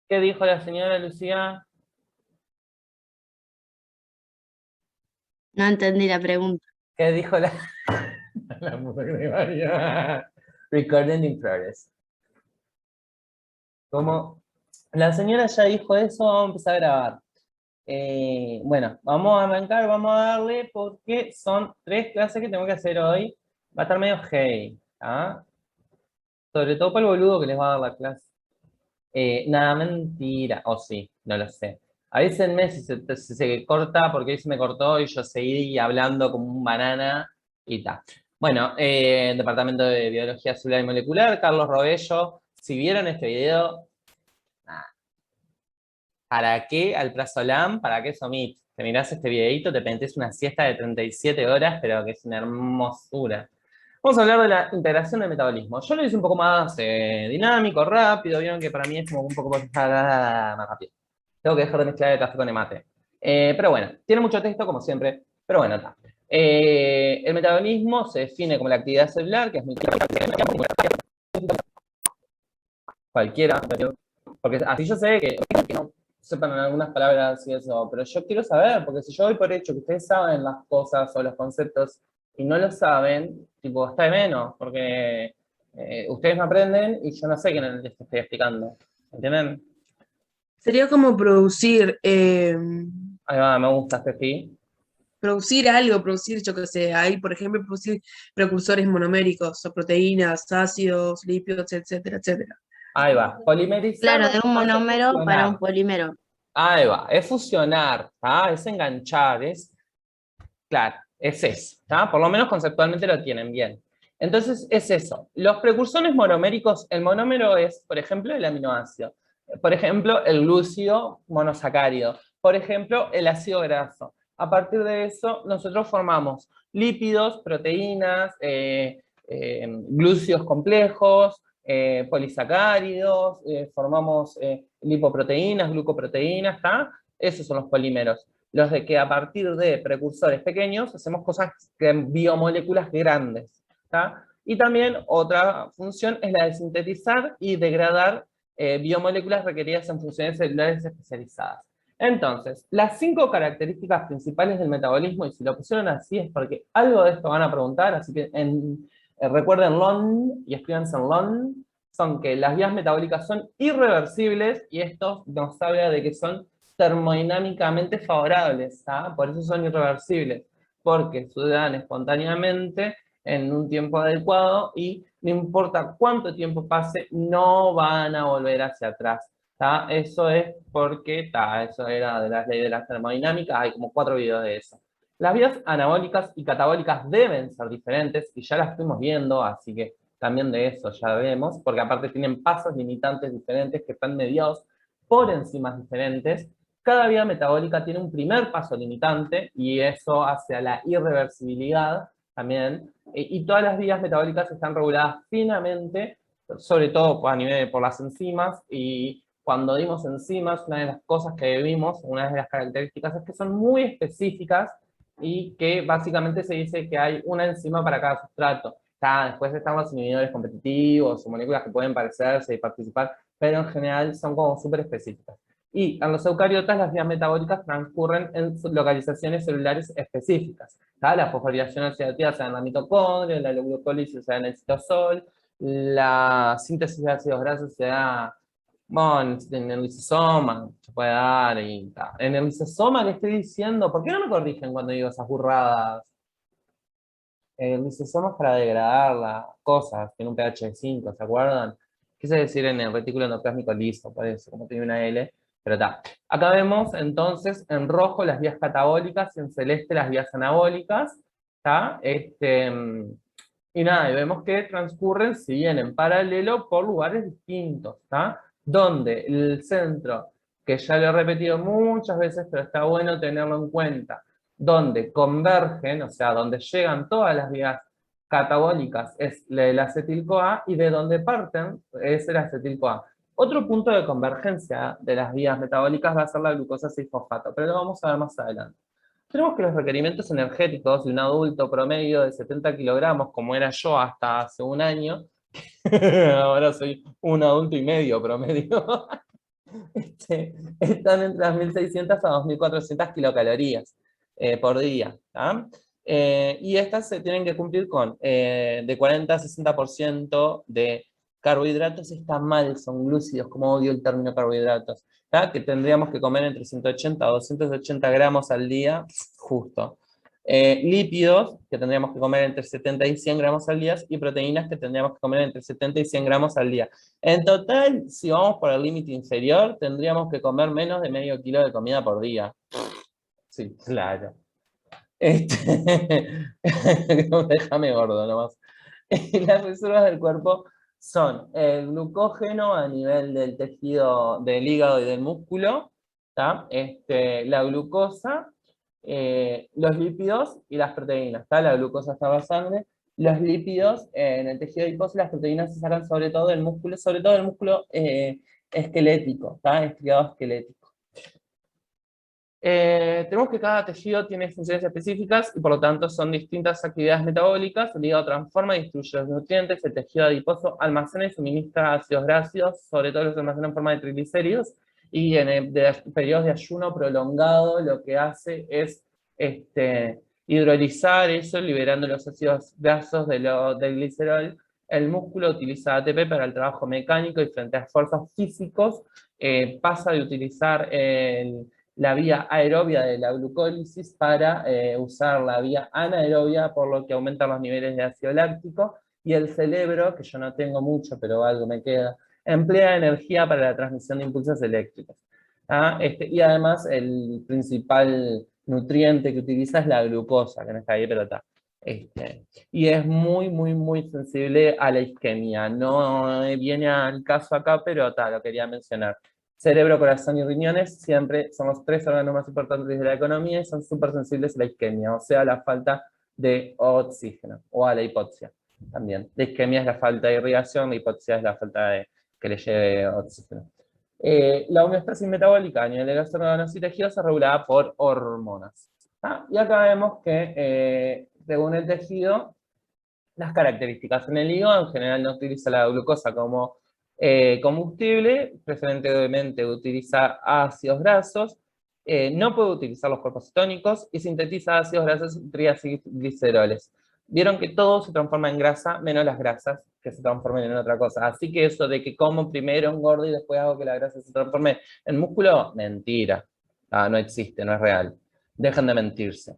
¿Qué dijo la señora Lucía? No entendí la pregunta. ¿Qué dijo la, la puta que parió? Recording in progress. Como la señora ya dijo eso, vamos a empezar a grabar. Bueno, vamos a arrancar, vamos a darle porque son 3 clases que tengo que hacer hoy. Va a estar medio heavy, ¿ah? Sobre todo para el boludo que les va a dar la clase. Nada, mentira. O sí, no lo sé. Avísenme si se corta, porque hoy se me cortó y yo seguí hablando como un banana y tal. Bueno, Departamento de Biología Celular y Molecular, Carlos Robello. Si vieron este video, nada, ¿para qué Alprazolam? ¿Para qué Somit? Te mirás este videito, te metes una siesta de 37 horas, pero que es una hermosura. Vamos a hablar de la integración del metabolismo. Yo lo hice un poco más dinámico, rápido. Vieron que para mí es como un poco más rápido. Tengo que dejar de mezclar el café con el mate. Pero bueno, tiene mucho texto, como siempre. Pero bueno, está. El metabolismo se define como la actividad celular, que es muy cualquiera, porque así yo sé que no sepan algunas palabras y eso, pero yo quiero saber, porque si yo doy por hecho que ustedes saben las cosas o los conceptos y no lo saben, tipo, está de menos, porque ustedes no aprenden y yo no sé qué les estoy explicando. ¿Entienden? Sería como producir, Ahí va, me gusta, Steffi. producir algo, producir, yo qué sé, hay, por ejemplo, producir precursores monoméricos o proteínas, ácidos, lípidos, etcétera, etcétera. Ahí va. Polimerizar Claro, va de un a ser monómero para un fusionar. polímero. Ahí va, es fusionar, ¿tá? Es enganchar, claro, es eso, ¿tá? Por lo menos conceptualmente lo tienen bien. Entonces, es eso. Los precursores monoméricos, el monómero es, por ejemplo, el aminoácido. Por ejemplo, el glúcido monosacárido. Por ejemplo, el ácido graso. A partir de eso, nosotros formamos lípidos, proteínas, glúcidos complejos, polisacáridos, formamos lipoproteínas, glucoproteínas, ¿tá? Esos son los polímeros. Los de que a partir de precursores pequeños hacemos cosas en biomoléculas grandes, ¿tá? Y también otra función es la de sintetizar y degradar biomoléculas requeridas en funciones celulares especializadas. Entonces, las 5 características principales del metabolismo, y si lo pusieron así es porque algo de esto van a preguntar, así que recuerden LON y escríbanse en LON, son que las vías metabólicas son irreversibles y esto nos habla de que son termodinámicamente favorables, ¿ah? Por eso son irreversibles, porque suceden espontáneamente en un tiempo adecuado y no importa cuánto tiempo pase, no van a volver hacia atrás. ¿Tá? Eso es porque, eso era de las leyes de la termodinámica, hay como 4 videos de eso. Las vías anabólicas y catabólicas deben ser diferentes, y ya las estuvimos viendo, así que también de eso ya vemos, porque aparte tienen pasos limitantes diferentes que están mediados por enzimas diferentes. Cada vía metabólica tiene un primer paso limitante, y eso hace a la irreversibilidad también, y todas las vías metabólicas están reguladas finamente, sobre todo a nivel por las enzimas, y cuando dimos enzimas, una de las cosas que vimos, una de las características es que son muy específicas y que básicamente se dice que hay una enzima para cada sustrato. Después están los inhibidores competitivos o moléculas que pueden parecerse y participar, pero en general son como súper específicas. Y en los eucariotas las vías metabólicas transcurren en localizaciones celulares específicas. La fosforilación oxidativa se da en la mitocondria, la glucólisis se da en el citosol, la síntesis de ácidos grasos se da, bueno, en el lisosoma, se puede dar y tal. En el lisosoma le estoy diciendo, ¿por qué no me corrigen cuando digo esas burradas? El lisosoma es para degradar las cosas, tiene un pH de 5, ¿se acuerdan? Quise decir en el retículo endoplásmico liso, por eso, como tiene una L, pero está. Acá vemos entonces en rojo las vías catabólicas y en celeste las vías anabólicas, ¿está? Y nada, y vemos que transcurren, si bien en paralelo, por lugares distintos, ¿está? Donde el centro, que ya lo he repetido muchas veces, pero está bueno tenerlo en cuenta, donde convergen, o sea, donde llegan todas las vías catabólicas, es el acetil-CoA, y de donde parten es el acetil-CoA. Otro punto de convergencia de las vías metabólicas va a ser la glucosa 6-fosfato, pero lo vamos a ver más adelante. Tenemos que los requerimientos energéticos de un adulto promedio de 70 kilogramos, como era yo hasta hace un año, ahora soy un adulto y medio promedio, están entre las 1.600 a 2.400 kilocalorías por día. ¿Tá? Y estas se tienen que cumplir con de 40 a 60% de carbohidratos. Está mal, son glúcidos, como odio el término carbohidratos. ¿Tá? Que tendríamos que comer entre 180 a 280 gramos al día, justo. Lípidos, que tendríamos que comer entre 70 y 100 gramos al día, y proteínas, que tendríamos que comer entre 70 y 100 gramos al día. En total, si vamos por el límite inferior, tendríamos que comer menos de medio kilo de comida por día. Sí, claro. Déjame gordo nomás. Las reservas del cuerpo son el glucógeno a nivel del tejido del hígado y del músculo, ¿tá? La glucosa, los lípidos y las proteínas. ¿Tá? La glucosa está en la sangre, los lípidos en el tejido adiposo, y las proteínas se sacan sobre todo del músculo, esquelético, ¿tá? Estriado esquelético. Tenemos que cada tejido tiene funciones específicas y por lo tanto son distintas actividades metabólicas. El hígado transforma y distribuye los nutrientes, el tejido adiposo almacena y suministra ácidos grasos, sobre todo los almacena en forma de triglicéridos, y en periodos de ayuno prolongado lo que hace es hidrolizar eso, liberando los ácidos grasos del glicerol. El músculo utiliza ATP para el trabajo mecánico y frente a esfuerzos físicos pasa de utilizar la vía aerobia de la glucólisis para usar la vía anaerobia, por lo que aumentan los niveles de ácido láctico, y el cerebro, que yo no tengo mucho, pero algo me queda, emplea energía para la transmisión de impulsos eléctricos. ¿Ah? Y además el principal nutriente que utiliza es la glucosa, que no está ahí, pero está. Y es muy, muy, muy sensible a la isquemia. No viene al caso acá, pero lo quería mencionar. Cerebro, corazón y riñones siempre son los 3 órganos más importantes de la economía y son súper sensibles a la isquemia, o sea, a la falta de oxígeno, o a la hipoxia también. La isquemia es la falta de irrigación, la hipoxia es la falta de que le lleve oxígeno. La homeostasis metabólica a nivel de los órganos y tejidos es regulada por hormonas. ¿Ah? Y acá vemos que, según el tejido, las características. En el hígado, en general, no utiliza la glucosa como combustible, preferentemente utiliza ácidos grasos, no puede utilizar los cuerpos cetónicos y sintetiza ácidos grasos y triacilgliceroles. Vieron que todo se transforma en grasa, menos las grasas que se transformen en otra cosa. Así que eso de que como primero engordo y después hago que la grasa se transforme en músculo, mentira. No existe, no es real. Dejen de mentirse.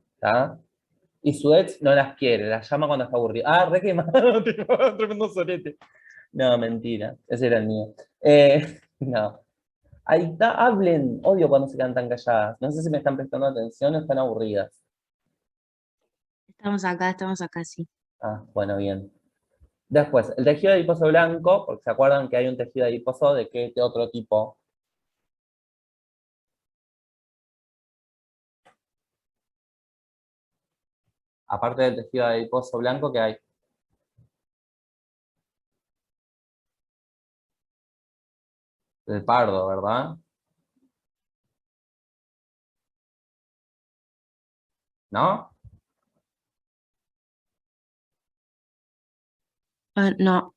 Y su ex no las quiere, las llama cuando está aburrido. Re quemado, tremendo sorete. No, mentira, ese era el mío. No. Ahí está, hablen. Odio cuando se quedan tan calladas. No sé si me están prestando atención o están aburridas. Estamos acá, sí. Bueno, bien. Después, el tejido adiposo blanco, porque se acuerdan que hay un tejido adiposo de qué otro tipo. Aparte del tejido adiposo blanco, ¿qué hay? El pardo, ¿verdad? ¿No? No,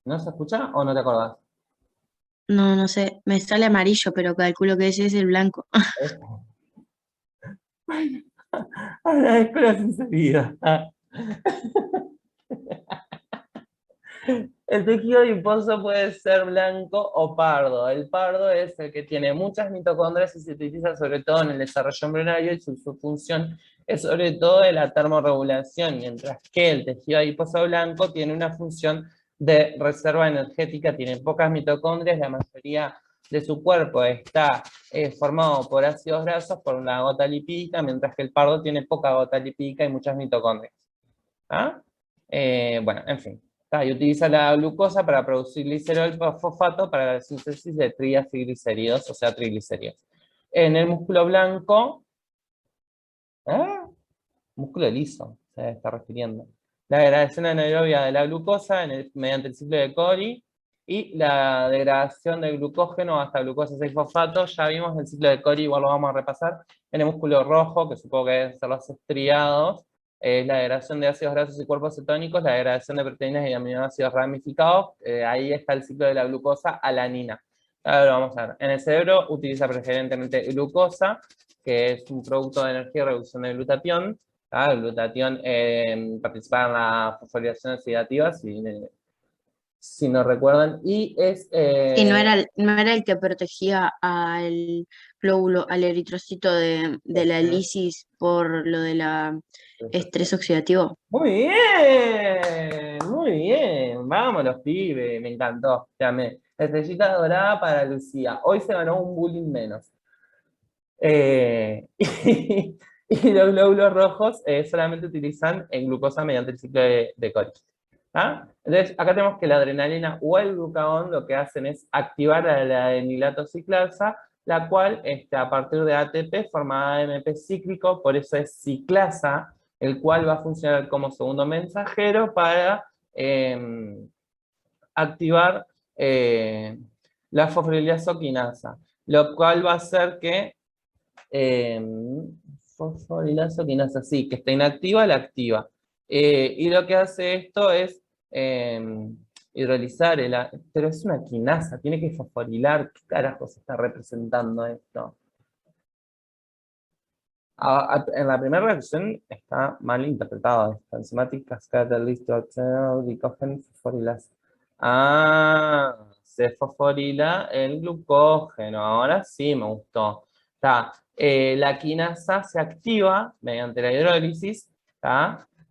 ¿No se escucha o no te acordás? no sé. Me sale amarillo, pero calculo que ese es el blanco. Agradezco la sinceridad. El tejido adiposo puede ser blanco o pardo. El pardo es el que tiene muchas mitocondrias y se utiliza sobre todo en el desarrollo embrionario, y su función es sobre todo de la termorregulación, mientras que el tejido adiposo blanco tiene una función de reserva energética, tiene pocas mitocondrias, la mayoría de su cuerpo está formado por ácidos grasos, por una gota lipídica, mientras que el pardo tiene poca gota lipídica y muchas mitocondrias. Bueno, en fin. Y utiliza la glucosa para producir glicerol fosfato para la síntesis de triacilglicéridos, o sea, triglicéridos. En el músculo blanco, músculo liso, se está refiriendo. La degradación anaerobia de la glucosa mediante el ciclo de Cori y la degradación del glucógeno hasta glucosa 6-fosfato. Ya vimos el ciclo de Cori, igual lo vamos a repasar. En el músculo rojo, que supongo que deben ser los estriados, es la degradación de ácidos grasos y cuerpos cetónicos, la degradación de proteínas y aminoácidos ramificados. Ahí está el ciclo de la glucosa alanina. Ahora lo vamos a ver. En el cerebro utiliza preferentemente glucosa, que es un producto de energía y reducción de glutatión. El glutatión participa en la fosforilación oxidativa, si no recuerdan, y es... Sí, no era el que protegía al glóbulo, al eritrocito de la lisis por lo de la estrés oxidativo. Muy bien, muy bien. Vamos los pibes, me encantó. Llamé. Estrellita dorada para Lucía. Hoy se ganó un bullying menos. Y los glóbulos rojos solamente utilizan en glucosa mediante el ciclo de Cori. ¿Ah? Entonces, acá tenemos que la adrenalina o el glucagón lo que hacen es activar a la adenilato ciclasa, la cual a partir de ATP forma AMP cíclico, por eso es ciclasa, el cual va a funcionar como segundo mensajero para activar la fosforilasa quinasa, lo cual va a hacer que fosforilasa quinasa, sí, que está inactiva, la activa. Y lo que hace esto es hidrolizar, pero es una quinasa, tiene que fosforilar. ¿Qué carajos está representando esto? En la primera reacción está mal interpretada. Enzimatic catalyst to glucogen fosforilasa. Se fosforila el glucógeno. Ahora sí me gustó. La quinasa se activa mediante la hidrólisis.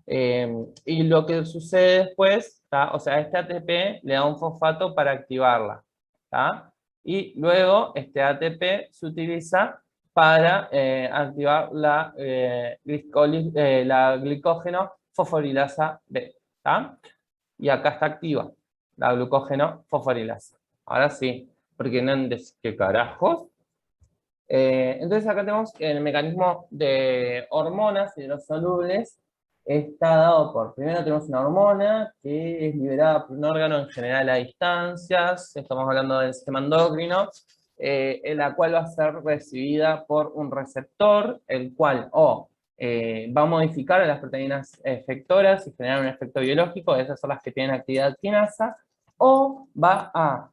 Y lo que sucede después, o sea, este ATP le da un fosfato para activarla. Y luego este ATP se utiliza para activar la glicógeno fosforilasa B. Y acá está activa la glucógeno fosforilasa. Ahora sí, porque no antes, ¿qué carajos? Entonces acá tenemos que el mecanismo de hormonas hidrosolubles está dado por, primero tenemos una hormona que es liberada por un órgano en general a distancias, estamos hablando del sistema endocrino, en la cual va a ser recibida por un receptor, el cual va a modificar a las proteínas efectoras y generar un efecto biológico, esas son las que tienen actividad quinasa, o va a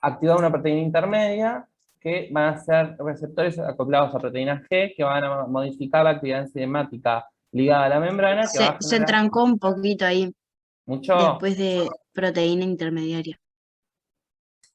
activar una proteína intermedia, que van a ser receptores acoplados a proteína G, que van a modificar la actividad enzimática ligada a la membrana, que va a Se generar trancó un poquito ahí mucho... después de proteína intermediaria.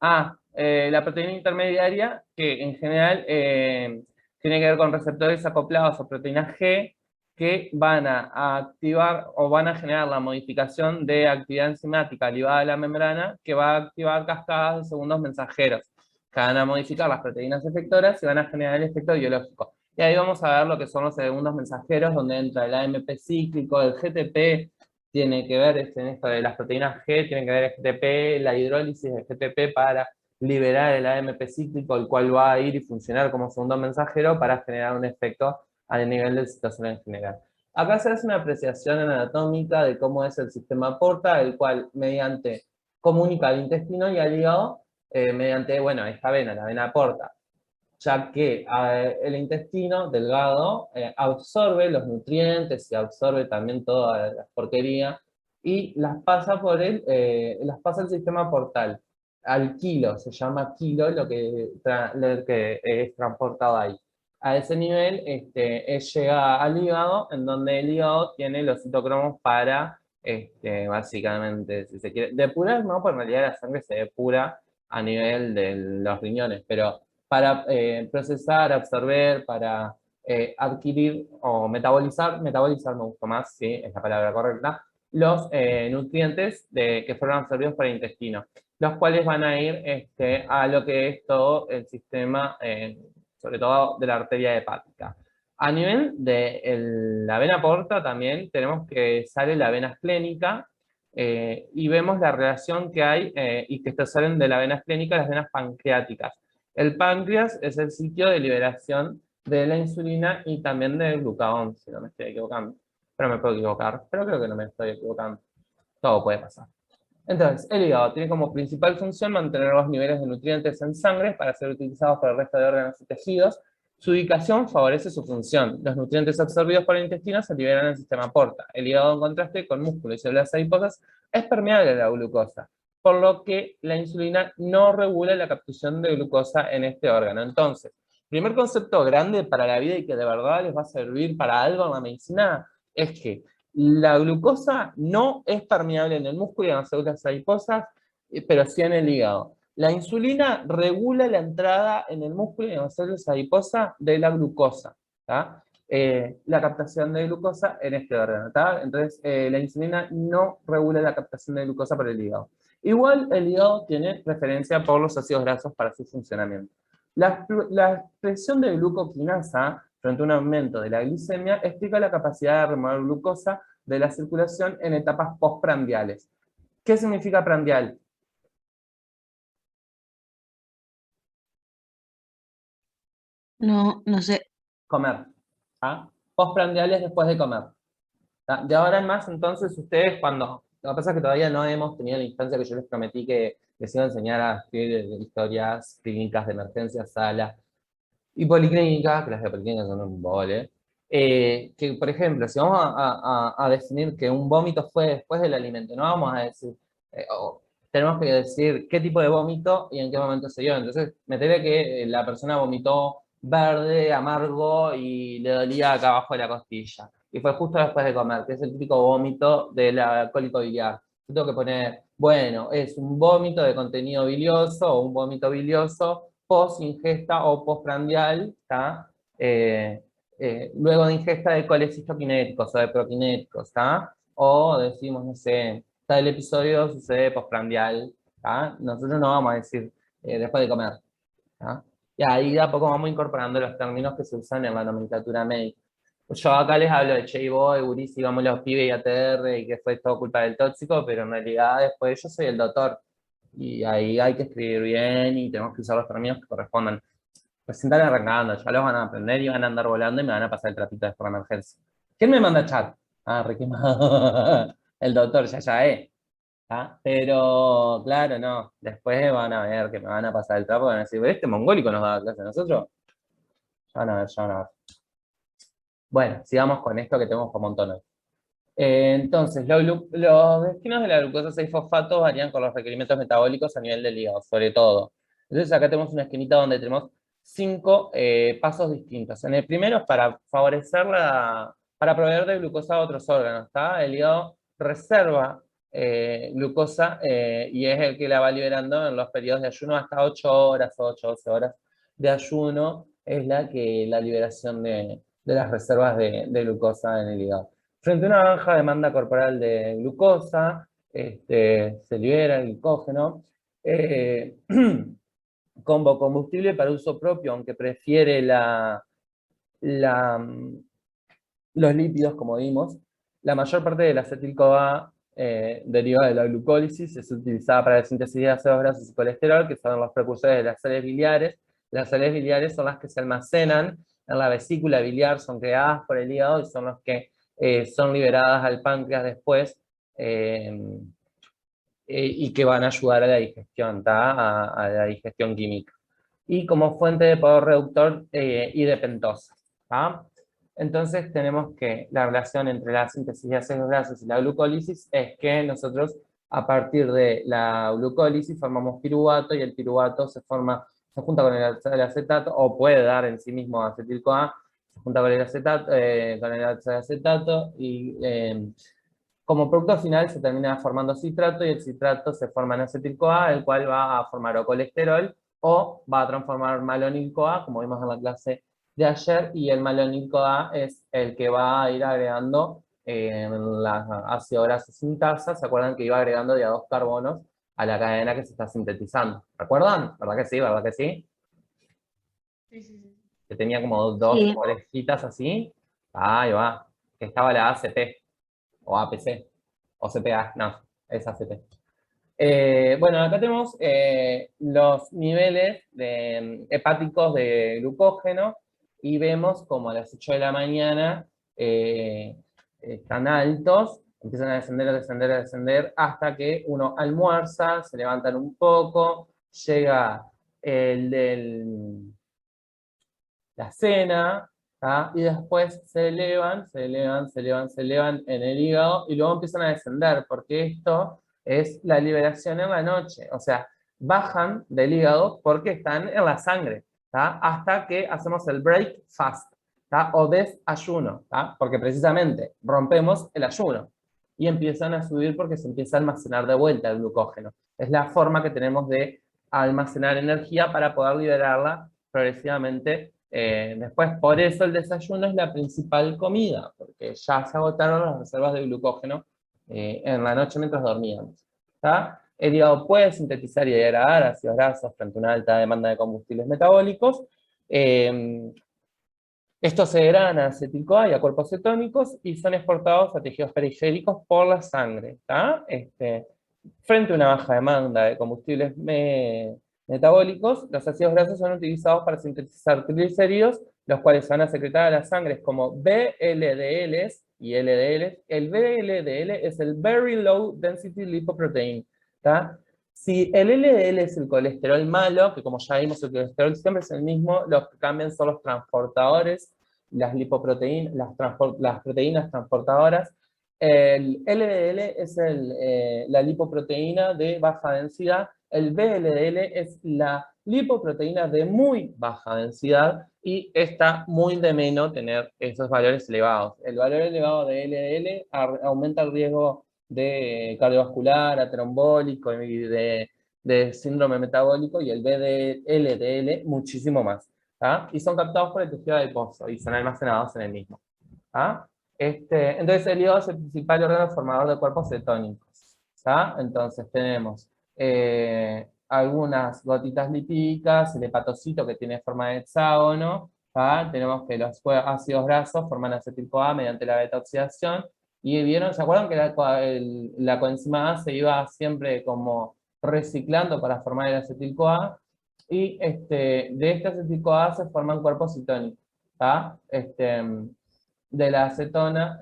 La proteína intermediaria, que en general tiene que ver con receptores acoplados a proteína G, que van a activar o van a generar la modificación de actividad enzimática ligada a la membrana, que va a activar cascadas de segundos mensajeros, que van a modificar las proteínas efectoras y van a generar el efecto biológico. Y ahí vamos a ver lo que son los segundos mensajeros, donde entra el AMP cíclico, el GTP, tiene que ver en esto de las proteínas G, tiene que ver el GTP, la hidrólisis del GTP para liberar el AMP cíclico, el cual va a ir y funcionar como segundo mensajero para generar un efecto a nivel del citosol en general. Acá se hace una apreciación anatómica de cómo es el sistema porta, el cual mediante comunica al intestino y al hígado mediante, bueno, esta vena, la vena porta, ya que el intestino delgado absorbe los nutrientes y absorbe también toda la porquería y las pasa las pasa al sistema portal. Al kilo, se llama kilo lo que es transportado ahí. A ese nivel llega al hígado, en donde el hígado tiene los citocromos para, básicamente, si se quiere, depurar, no, porque en realidad la sangre se depura a nivel de los riñones, pero para procesar, absorber, para adquirir o metabolizar me gusta más, sí, es la palabra correcta, los nutrientes que fueron absorbidos por el intestino, los cuales van a ir a lo que es todo el sistema, sobre todo de la arteria hepática. A nivel de la vena porta también tenemos que sale la vena esplénica, y vemos la relación que hay y que salen de la vena esplénica las venas pancreáticas. El páncreas es el sitio de liberación de la insulina y también del glucagón, si no me estoy equivocando. Pero me puedo equivocar, pero creo que no me estoy equivocando. Todo puede pasar. Entonces, el hígado tiene como principal función mantener los niveles de nutrientes en sangre para ser utilizados por el resto de órganos y tejidos. Su ubicación favorece su función. Los nutrientes absorbidos por el intestino se liberan en el sistema porta. El hígado, en contraste, con músculo y células adiposas, es permeable a la glucosa. por lo que la insulina no regula la captación de glucosa en este órgano. Entonces, primer concepto grande para la vida y que de verdad les va a servir para algo en la medicina, es que la glucosa no es permeable en el músculo y en las células adiposas, pero sí en el hígado. La insulina regula la entrada en el músculo y en las células adiposas de la glucosa, ¿tá? La captación de glucosa en este órgano, ¿tá? Entonces, la insulina no regula la captación de glucosa por el hígado. Igual, el hígado tiene preferencia por los ácidos grasos para su funcionamiento. La expresión de glucoquinasa frente a un aumento de la glicemia explica la capacidad de remover glucosa de la circulación en etapas postprandiales. ¿Qué significa prandial? No, no sé. Comer. ¿Ah? Postprandial es después de comer. ¿Ah? De ahora en más, entonces, ustedes cuando... Lo que pasa es que todavía no hemos tenido la instancia que yo les prometí que les iba a enseñar a escribir historias clínicas de emergencia, sala y policlínica, que las de policlínica son un vole. Que, por ejemplo, si vamos a definir que un vómito fue después del alimento, no vamos a decir... tenemos que decir qué tipo de vómito y en qué momento se dio. Entonces, meterle que la persona vomitó verde, amargo y le dolía acá abajo de la costilla. Y fue justo después de comer, que es el típico vómito del alcohólico biliar. Yo tengo que poner, bueno, es un vómito de contenido bilioso o un vómito bilioso post ingesta o postprandial, ¿tá? Luego de ingesta de colecistoquinéticos o de proquinéticos, ¿tá? O decimos, no sé, tal episodio sucede postprandial, ¿tá? Nosotros no vamos a decir después de comer, ¿tá? Y ahí de a poco vamos incorporando los términos que se usan en la nomenclatura médica. Yo acá les hablo de Che Boy, Gurisi, vamos los pibes y ATR, y que fue todo culpa del tóxico, pero en realidad después yo soy el doctor. Y ahí hay que escribir bien y tenemos que usar los términos que correspondan. Pues se están arrancando, ya los van a aprender y van a andar volando y me van a pasar el trapito de forma emergencia. ¿Quién me manda chat? Ah, requemado. El doctor, ya, ¿ah? Pero, claro, no. Después van a ver que me van a pasar el trapo y van a decir, ¿pero este mongólico nos da clase a nosotros? Ya van a ver, ya van a ver. Bueno, sigamos con esto que tenemos como montones. Entonces, los destinos de la glucosa 6-fosfato varían con los requerimientos metabólicos a nivel del hígado, sobre todo. Entonces, acá tenemos una esquinita donde tenemos 5 pasos distintos. En el primero es para favorecer para proveer de glucosa a otros órganos, ¿tá? El hígado reserva glucosa y es el que la va liberando en los periodos de ayuno hasta 8 horas o 8-12 horas de ayuno, es la liberación de las reservas de glucosa en el hígado. Frente a una baja demanda corporal de glucosa, se libera el glucógeno como combustible para uso propio, aunque prefiere los lípidos, como vimos. La mayor parte del acetil-CoA derivada de la glucólisis es utilizada para la síntesis de ácidos grasos y colesterol, que son los precursores de las sales biliares. Las sales biliares son las que se almacenan en la vesícula biliar, son creadas por el hígado y son los que son liberadas al páncreas después y que van a ayudar a la digestión, a la digestión química. Y como fuente de poder reductor y de pentosa. ¿tá? Entonces tenemos que la relación entre la síntesis de ácidos grasos y la glucólisis es que nosotros a partir de la glucólisis formamos piruvato y el piruvato se junta con el acetato o puede dar en sí mismo acetil-CoA, se junta con el acetato, con el acetato y como producto final se termina formando citrato y el citrato se forma en acetil-CoA, el cual va a formar o colesterol o va a transformar malonil-CoA, como vimos en la clase de ayer, y el malonil-CoA es el que va a ir agregando en la ácido graso sintasa. ¿Se acuerdan que iba agregando de a 2 carbonos a la cadena que se está sintetizando? ¿Recuerdan? ¿Verdad que sí? ¿Verdad que sí? Sí. Que tenía como dos Sí. orejitas así. Ahí va. Que estaba la ACT, o APC, o CPA, no, es ACT. Bueno, acá tenemos los niveles hepáticos de glucógeno y vemos como a las 8 de la mañana están altos, empiezan a descender, a descender, a descender, hasta que uno almuerza, se levantan un poco, llega la cena, ¿tá? Y después se elevan en el hígado y luego empiezan a descender, porque esto es la liberación en la noche. O sea, bajan del hígado porque están en la sangre, ¿tá? Hasta que hacemos el break fast, ¿tá? O desayuno, ¿tá? Porque precisamente rompemos el ayuno y empiezan a subir porque se empieza a almacenar de vuelta el glucógeno. Es la forma que tenemos de almacenar energía para poder liberarla progresivamente después. Por eso el desayuno es la principal comida, porque ya se agotaron las reservas de glucógeno en la noche mientras dormíamos, ¿tá? El hígado puede sintetizar y degradar ácidos grasos frente a una alta demanda de combustibles metabólicos. Estos se degradan a acetil-CoA y a cuerpos cetónicos y son exportados a tejidos periféricos por la sangre, ¿tá? Frente a una baja demanda de combustibles metabólicos, los ácidos grasos son utilizados para sintetizar triglicéridos, los cuales se van a secretar a las sangres como VLDLs y LDLs. El VLDL es el Very Low Density Lipoprotein, ¿tá? Si el LDL es el colesterol malo, que como ya vimos el colesterol siempre es el mismo, los que cambian son los transportadores, las lipoproteínas, las proteínas transportadoras. El LDL es la lipoproteína de baja densidad, el VLDL es la lipoproteína de muy baja densidad y está muy de menos tener esos valores elevados. El valor elevado de LDL aumenta el riesgo de cardiovascular, aterombólico y de síndrome metabólico, y el LDL muchísimo más, ¿tá? Y son captados por el tejido adiposo y son almacenados en el mismo, ¿tá? Entonces el hígado es el principal órgano formador de cuerpos cetónicos, ¿tá? Entonces tenemos algunas gotitas lipídicas, el hepatocito que tiene forma de hexágono, ¿tá? Tenemos que los ácidos grasos forman acetil-CoA mediante la beta-oxidación. Y vieron, ¿se acuerdan que la coenzima A se iba siempre como reciclando para formar el acetil-CoA? Y de este acetil-CoA se forman cuerpos cetónicos, ¿tá? De la acetona,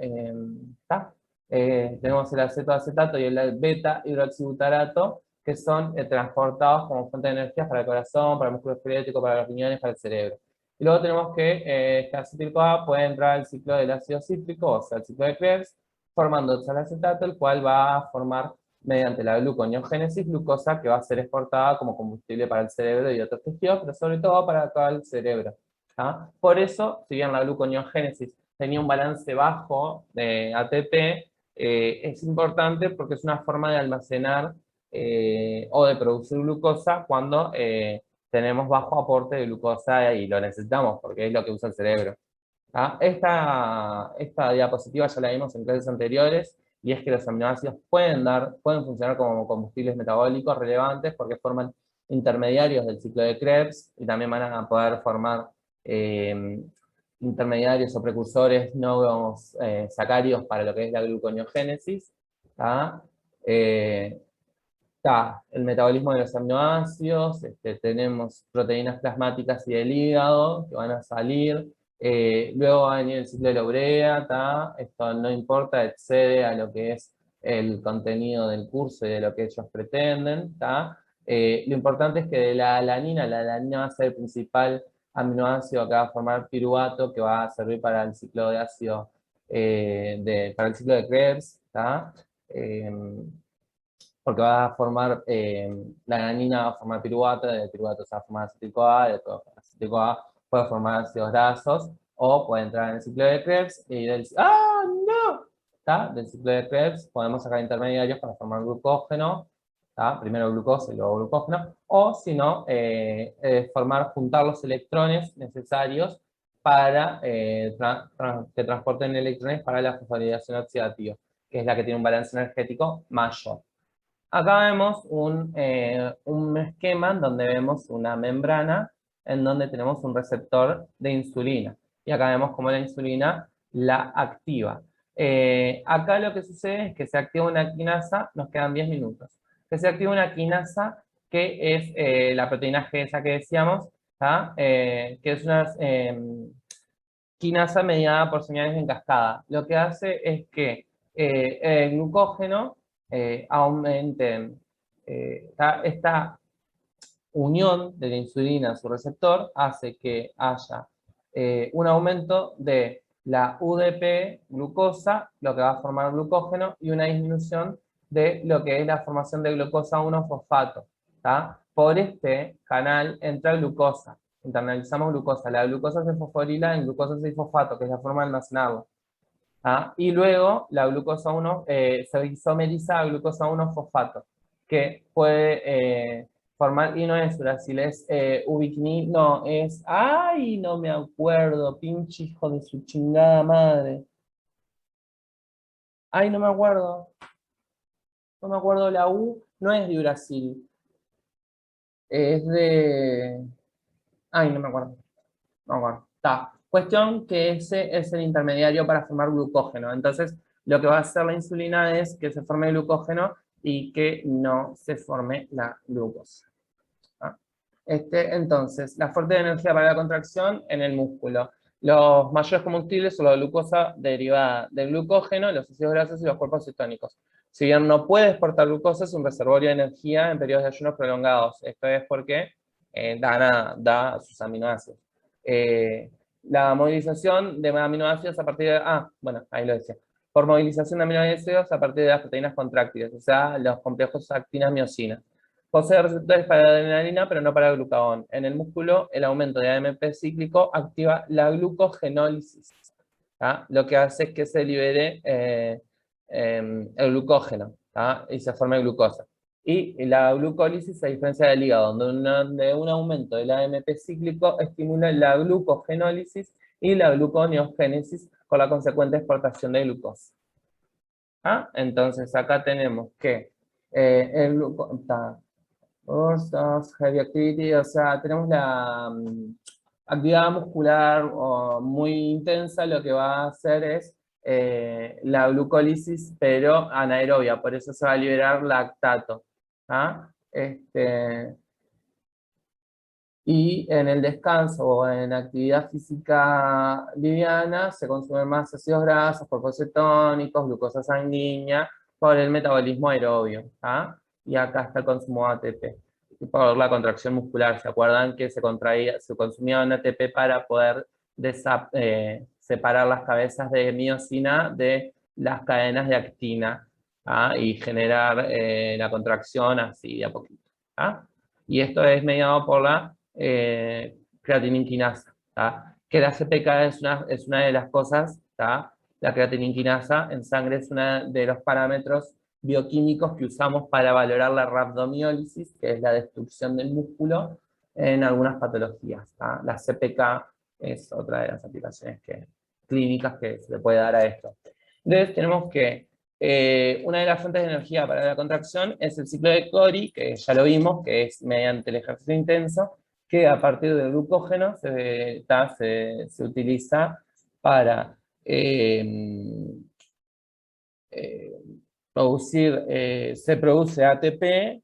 ¿tá? Tenemos el acetoacetato y el beta-hidroxibutarato, que son transportados como fuente de energía para el corazón, para el músculo esquelético, para los riñones, para el cerebro. Y luego tenemos que este acetil-CoA puede entrar al ciclo del ácido cítrico, o sea, el ciclo de Krebs, formando oxalacetato, el cual va a formar, mediante la gluconeogénesis, glucosa que va a ser exportada como combustible para el cerebro y otros tejidos, pero sobre todo para todo el cerebro, ¿tá? Por eso, si bien la gluconeogénesis tenía un balance bajo de ATP, es importante porque es una forma de almacenar o de producir glucosa cuando tenemos bajo aporte de glucosa y lo necesitamos porque es lo que usa el cerebro. ¿Ah? Esta diapositiva ya la vimos en clases anteriores, y es que los aminoácidos pueden funcionar como combustibles metabólicos relevantes porque forman intermediarios del ciclo de Krebs y también van a poder formar intermediarios o precursores no sacáridos para lo que es la gluconeogénesis. El metabolismo de los aminoácidos, tenemos proteínas plasmáticas y del hígado que van a salir. Luego va a venir el ciclo de la urea, ¿tá? Esto no importa, excede a lo que es el contenido del curso y de lo que ellos pretenden, ¿tá? Lo importante es que de la alanina va a ser el principal aminoácido que va a formar piruvato, que va a servir para el ciclo de ácido, para el ciclo de Krebs, ¿tá? Porque va a formar, la alanina va a formar piruvato, de piruvato se va a formar acetil-CoA, de acetil-CoA puede formar ácidos grasos, o puede entrar en el ciclo de Krebs, y del ciclo de Krebs podemos sacar intermediarios para formar glucógeno, ¿tá? Primero glucosa y luego glucógeno, o si no, juntar los electrones necesarios para que transporten electrones para la fosforilación oxidativa, que es la que tiene un balance energético mayor. Acá vemos un esquema en donde vemos una membrana en donde tenemos un receptor de insulina. Y acá vemos cómo la insulina la activa. Acá lo que sucede es que se activa una quinasa, nos quedan 10 minutos. Que se activa una quinasa que es la proteína G esa que decíamos, ¿tá? Que es una quinasa mediada por señales en cascada. Lo que hace es que el glucógeno aumenten esta unión de la insulina a su receptor, hace que haya un aumento de la UDP glucosa, lo que va a formar glucógeno, y una disminución de lo que es la formación de glucosa 1-fosfato. Por este canal entra glucosa, internalizamos glucosa. La glucosa se fosforila en glucosa 6-fosfato, que es la forma de almacenarlo. Y luego la glucosa 1 se isomeriza a glucosa 1-fosfato, que puede formar, y no es uracil, es ubiquinil, no, es, ay, no me acuerdo, pinche hijo de su chingada madre. Ay, no me acuerdo. No me acuerdo, la U no es de uracil. Es de... Ay, no me acuerdo. No me acuerdo. Está. Cuestión que ese es el intermediario para formar glucógeno. Entonces, lo que va a hacer la insulina es que se forme glucógeno y que no se forme la glucosa. Entonces, la fuente de energía para la contracción en el músculo. Los mayores combustibles son la glucosa derivada del glucógeno, los ácidos grasos y los cuerpos cetónicos. Si bien no puede exportar glucosa, es un reservorio de energía en periodos de ayunos prolongados. Esto es porque da sus aminoácidos. La movilización de aminoácidos a partir de... bueno, ahí lo decía. Por movilización de aminoácidos a partir de las proteínas contráctiles, o sea, los complejos actina-miosina. Posee receptores para la adrenalina, pero no para el glucagón. En el músculo, el aumento de AMP cíclico activa la glucogenólisis, lo que hace es que se libere el glucógeno y se forme glucosa. Y la glucólisis, a diferencia del hígado, donde un aumento del AMP cíclico estimula la glucogenólisis y la gluconeogénesis con la consecuente exportación de glucosa. Entonces, acá tenemos que el glucógeno... heavy activity, o sea, tenemos la actividad muscular muy intensa, lo que va a hacer es la glucólisis, pero anaerobia, por eso se va a liberar lactato. Y en el descanso o en actividad física liviana se consumen más ácidos grasos, cuerpos cetónicos, glucosa sanguínea, por el metabolismo aerobio. Y acá está el consumo de ATP. Y por la contracción muscular, ¿se acuerdan que se consumía un ATP para poder separar las cabezas de miosina de las cadenas de actina y generar la contracción así de a poquito? Y esto es mediado por la creatininas quinasa, que la CPK es una de las cosas, la creatininas en sangre es uno de los parámetros bioquímicos que usamos para valorar la rhabdomiólisis, que es la destrucción del músculo en algunas patologías. La CPK es otra de las aplicaciones clínicas que se le puede dar a esto. Entonces tenemos que una de las fuentes de energía para la contracción es el ciclo de Cori, que ya lo vimos, que es mediante el ejercicio intenso, que a partir del glucógeno se utiliza para se produce ATP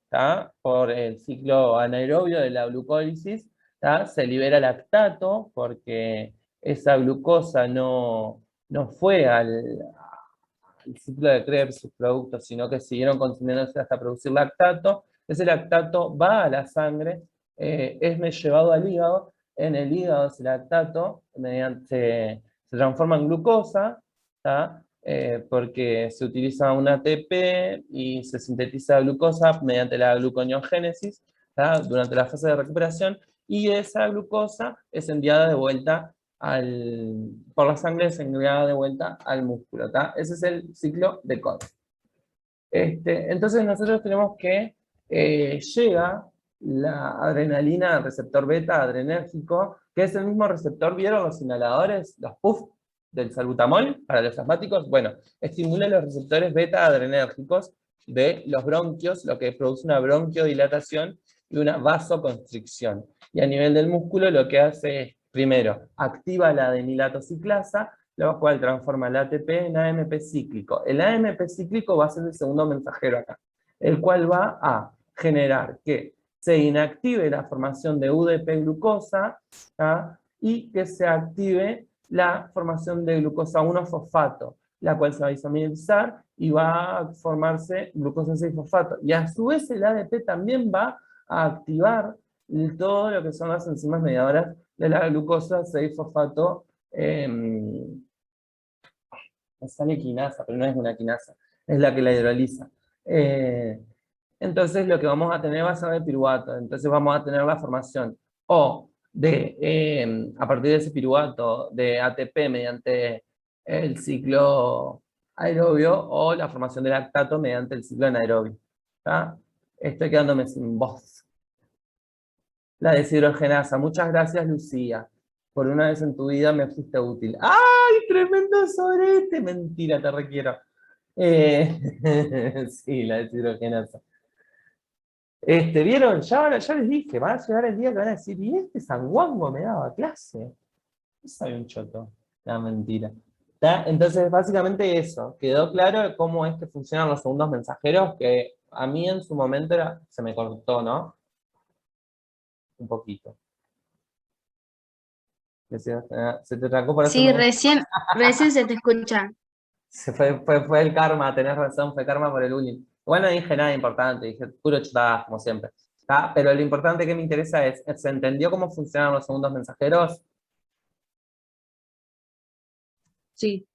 por el ciclo anaerobio de la glucólisis, se libera lactato porque esa glucosa no fue al ciclo de Krebs, sus productos, sino que siguieron consumiéndose hasta producir lactato. Ese lactato va a la sangre, es llevado al hígado. En el hígado ese lactato se transforma en glucosa, porque se utiliza un ATP y se sintetiza glucosa mediante la gluconeogénesis durante la fase de recuperación, y esa glucosa es enviada de vuelta por la sangre, es enviada de vuelta al músculo. Ese es el ciclo de Cori. Entonces nosotros tenemos que llega la adrenalina al receptor beta adrenérgico, que es el mismo receptor. ¿Vieron los inhaladores, los puff del salbutamol para los asmáticos? Bueno, estimula los receptores beta adrenérgicos de los bronquios, lo que produce una bronquiodilatación y una vasoconstricción. Y a nivel del músculo lo que hace es, primero, activa la adenilatociclasa, lo cual transforma el ATP en AMP cíclico. El AMP cíclico va a ser el segundo mensajero acá, el cual va a generar que se inactive la formación de UDP-glucosa y que se active la formación de glucosa 1-fosfato, la cual se va a isomerizar y va a formarse glucosa 6-fosfato. Y a su vez el ADP también va a activar todo lo que son las enzimas mediadoras de la glucosa 6-fosfato. Me sale quinasa, pero no es una quinasa, es la que la hidroliza. Entonces lo que vamos a tener va a ser el piruvato. Entonces vamos a tener la formación o de, a partir de ese piruvato, de ATP mediante el ciclo aerobio o la formación de lactato mediante el ciclo anaerobio. ¿Tá? Estoy quedándome sin voz. La deshidrogenasa. Muchas gracias, Lucía. Por una vez en tu vida me fuiste útil. ¡Ay, tremendo sorete! Mentira, te requiero. Sí, la deshidrogenasa. ¿Vieron? Ya les dije, va a llegar el día que van a decir, ¿y este sanguango me daba clase? No sabe un choto. La mentira. ¿Tá? Entonces, básicamente eso. Quedó claro cómo es que funcionan los segundos mensajeros, que a mí en su momento se me cortó, ¿no? Un poquito. Se te trancó por eso. Sí, recién se te escucha. Fue el karma, tenés razón, fue karma por el bullying. Igual no dije nada importante, dije puro chutadas, como siempre. ¿Tá? Pero lo importante que me interesa es, ¿se entendió cómo funcionan los segundos mensajeros? Sí.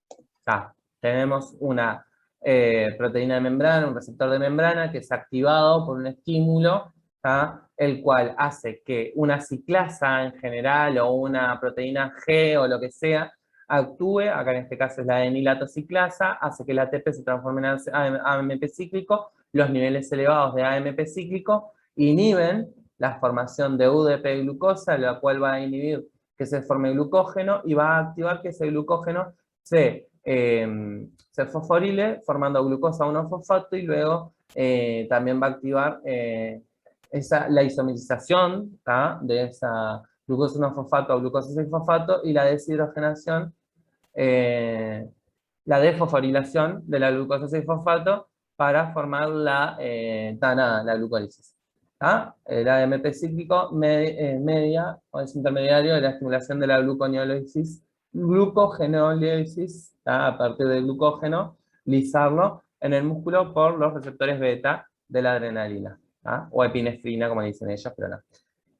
Tá. Tenemos una proteína de membrana, un receptor de membrana que es activado por un estímulo, ¿tá? El cual hace que una ciclasa en general o una proteína G o lo que sea actúe, acá en este caso es la enilatociclasa, hace que el ATP se transforme en AMP cíclico, los niveles elevados de AMP cíclico inhiben la formación de UDP glucosa, la cual va a inhibir que se forme glucógeno y va a activar que ese glucógeno se fosforile formando glucosa 1-fosfato y luego también va a activar la isomerización, ¿tá? De esa glucosa 1-fosfato a glucosa 6-fosfato y la deshidrogenación, la desfosforilación de la glucosa 6-fosfato para formar la glucólisis. ¿Tá? El AMP cíclico media o es intermediario de la estimulación de la glucogenólisis, a partir del glucógeno, lisarlo en el músculo por los receptores beta de la adrenalina, o epinefrina, como dicen ellos, pero no.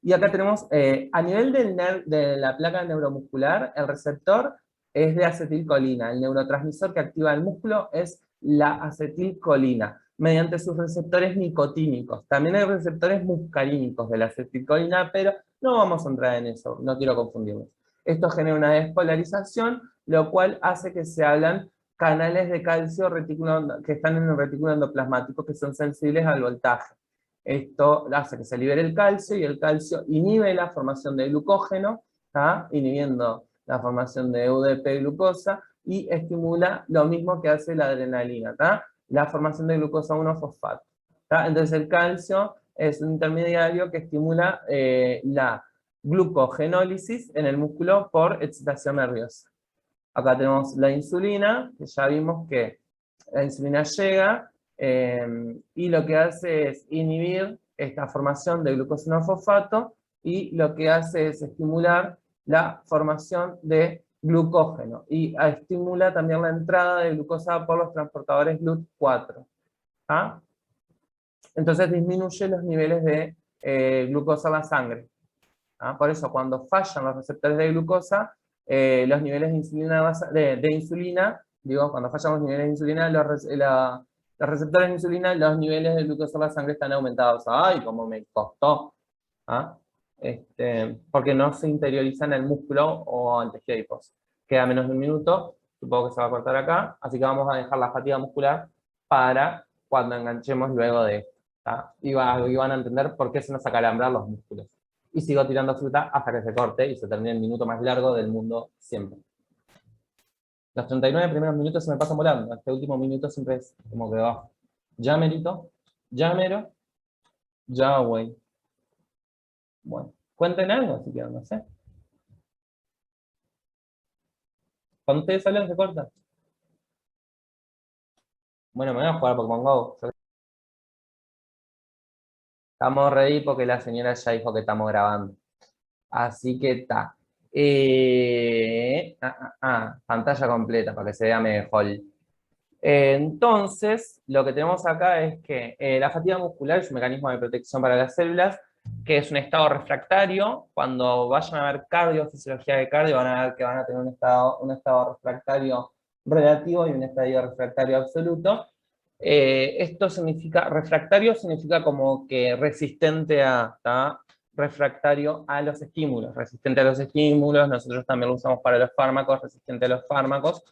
Y acá tenemos, a nivel de la placa neuromuscular, el receptor es de acetilcolina. El neurotransmisor que activa el músculo es la acetilcolina, mediante sus receptores nicotínicos. También hay receptores muscarínicos de la acetilcolina, pero no vamos a entrar en eso, no quiero confundirlos. Esto genera una despolarización, lo cual hace que se hablan canales de calcio que están en el retículo endoplasmático que son sensibles al voltaje. Esto hace que se libere el calcio y el calcio inhibe la formación de glucógeno, ¿tá? Inhibiendo la formación de UDP glucosa y estimula lo mismo que hace la adrenalina, ¿tá? La formación de glucosa 1-fosfato. Entonces el calcio es un intermediario que estimula la glucogenólisis en el músculo por excitación nerviosa. Acá tenemos la insulina, que ya vimos que la insulina llega y lo que hace es inhibir esta formación de glucosa 1-fosfato y lo que hace es estimular la formación de glucógeno y estimula también la entrada de glucosa por los transportadores GLUT4. Entonces disminuye los niveles de glucosa en la sangre. Por eso cuando fallan los receptores de glucosa, los niveles de insulina, cuando fallan los niveles de insulina, los receptores de insulina, los niveles de glucosa en la sangre están aumentados. ¡Ay, cómo me costó! Porque no se interioriza en el músculo o en el tejido adiposo. Queda menos de un minuto, supongo que se va a cortar acá, así que vamos a dejar la fatiga muscular para cuando enganchemos luego de esto. Y van a entender por qué se nos acalambran los músculos. Y sigo tirando fruta hasta que se corte y se termine el minuto más largo del mundo siempre. Los 39 primeros minutos se me pasan volando. Este último minuto siempre es como que va. Ya merito, ya mero, ya güey. Bueno, cuenten algo si quieren, no sé. Cuando ustedes hablan se corta. Bueno, me voy a jugar Pokémon GO. Estamos ready porque la señora ya dijo que estamos grabando. Así que está. Pantalla completa para que se vea mejor. Entonces, lo que tenemos acá es que la fatiga muscular es un mecanismo de protección para las células, que es un estado refractario. Cuando vayan a ver cardiofisiología de cardio, van a ver que van a tener un estado refractario relativo y un estadio refractario absoluto. Esto significa, refractario significa como que resistente a, ¿tá? Refractario a los estímulos, resistente a los estímulos, nosotros también lo usamos para los fármacos, resistente a los fármacos,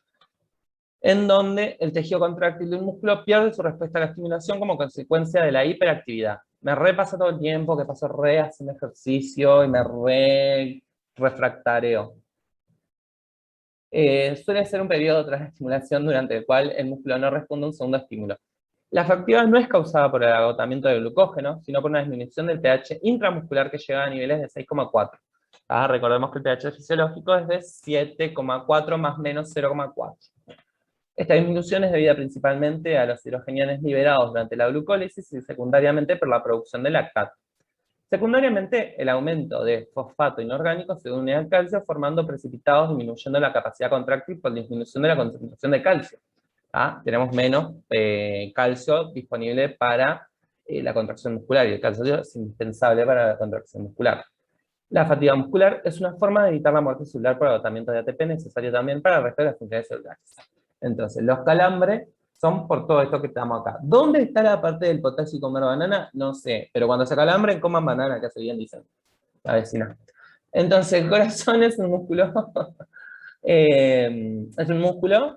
en donde el tejido contráctil de un músculo pierde su respuesta a la estimulación como consecuencia de la hiperactividad. Me repasa todo el tiempo que paso haciendo ejercicio y me refractareo. Suele ser un periodo tras la estimulación durante el cual el músculo no responde a un segundo estímulo. La fractividad no es causada por el agotamiento del glucógeno, sino por una disminución del pH intramuscular que llega a niveles de 6,4. Recordemos que el pH fisiológico es de 7,4 más menos 0,4. Esta disminución es debida principalmente a los hidrogenianes liberados durante la glucólisis y secundariamente por la producción de lactato. Secundariamente, el aumento de fosfato inorgánico se une al calcio formando precipitados disminuyendo la capacidad contráctil por disminución de la concentración de calcio. Tenemos menos calcio disponible para la contracción muscular y el calcio es indispensable para la contracción muscular. La fatiga muscular es una forma de evitar la muerte celular por agotamiento de ATP necesario también para el resto de las funciones celulares. Entonces, los calambres son por todo esto que estamos acá. ¿Dónde está la parte del potasio y comer banana? No sé, pero cuando se calambren, coman banana, que hace bien, dicen la vecina. Entonces, el corazón es un músculo,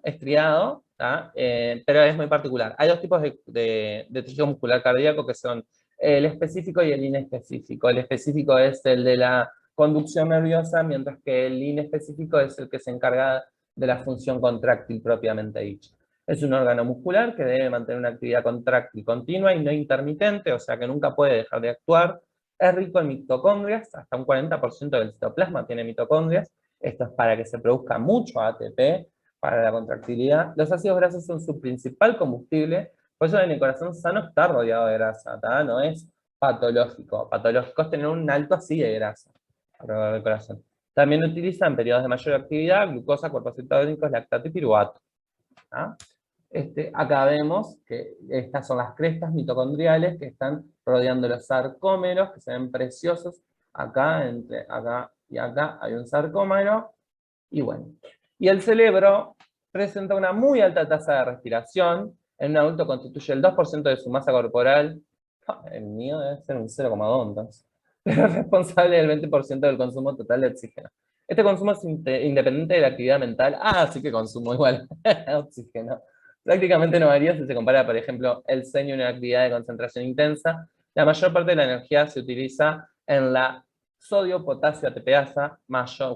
estriado, pero es muy particular. Hay dos tipos de tejido muscular cardíaco que son el específico y el inespecífico. El específico es el de la conducción nerviosa, mientras que el inespecífico es el que se encarga de la función contráctil propiamente dicha. Es un órgano muscular que debe mantener una actividad contráctil continua y no intermitente, o sea que nunca puede dejar de actuar. Es rico en mitocondrias, hasta un 40% del citoplasma tiene mitocondrias. Esto es para que se produzca mucho ATP para la contractilidad. Los ácidos grasos son su principal combustible, por eso en el corazón sano está rodeado de grasa, no es patológico. Patológico es tener un alto así de grasa alrededor del corazón. También utiliza en periodos de mayor actividad glucosa, cuerpos cetónicos, lactato y piruvato. Acá vemos que estas son las crestas mitocondriales que están rodeando los sarcómeros, que se ven preciosos. Acá, entre acá y acá, hay un sarcómero. Y bueno, y el cerebro presenta una muy alta tasa de respiración. En un adulto constituye el 2% de su masa corporal. El mío debe ser un 0,2 entonces. Pero es responsable del 20% del consumo total de oxígeno. Este consumo es independiente de la actividad mental. Sí que consumo igual oxígeno. Prácticamente no varía si se compara, por ejemplo, el sueño y una actividad de concentración intensa. La mayor parte de la energía se utiliza en la sodio-potasio ATPasa,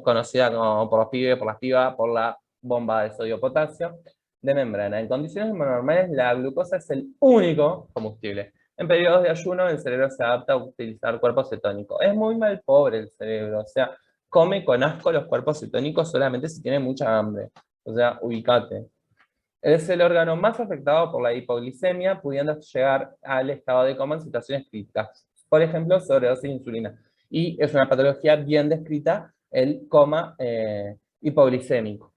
conocida como por los pibes, por las pibas, por la bomba de sodio-potasio de membrana. En condiciones normales, la glucosa es el único combustible. En periodos de ayuno, el cerebro se adapta a utilizar cuerpos cetónicos. Es muy mal pobre el cerebro, o sea, come con asco los cuerpos cetónicos solamente si tiene mucha hambre. O sea, ubicate. Es el órgano más afectado por la hipoglicemia, pudiendo llegar al estado de coma en situaciones críticas. Por ejemplo, sobredosis de insulina. Y es una patología bien descrita, el coma hipoglicémico.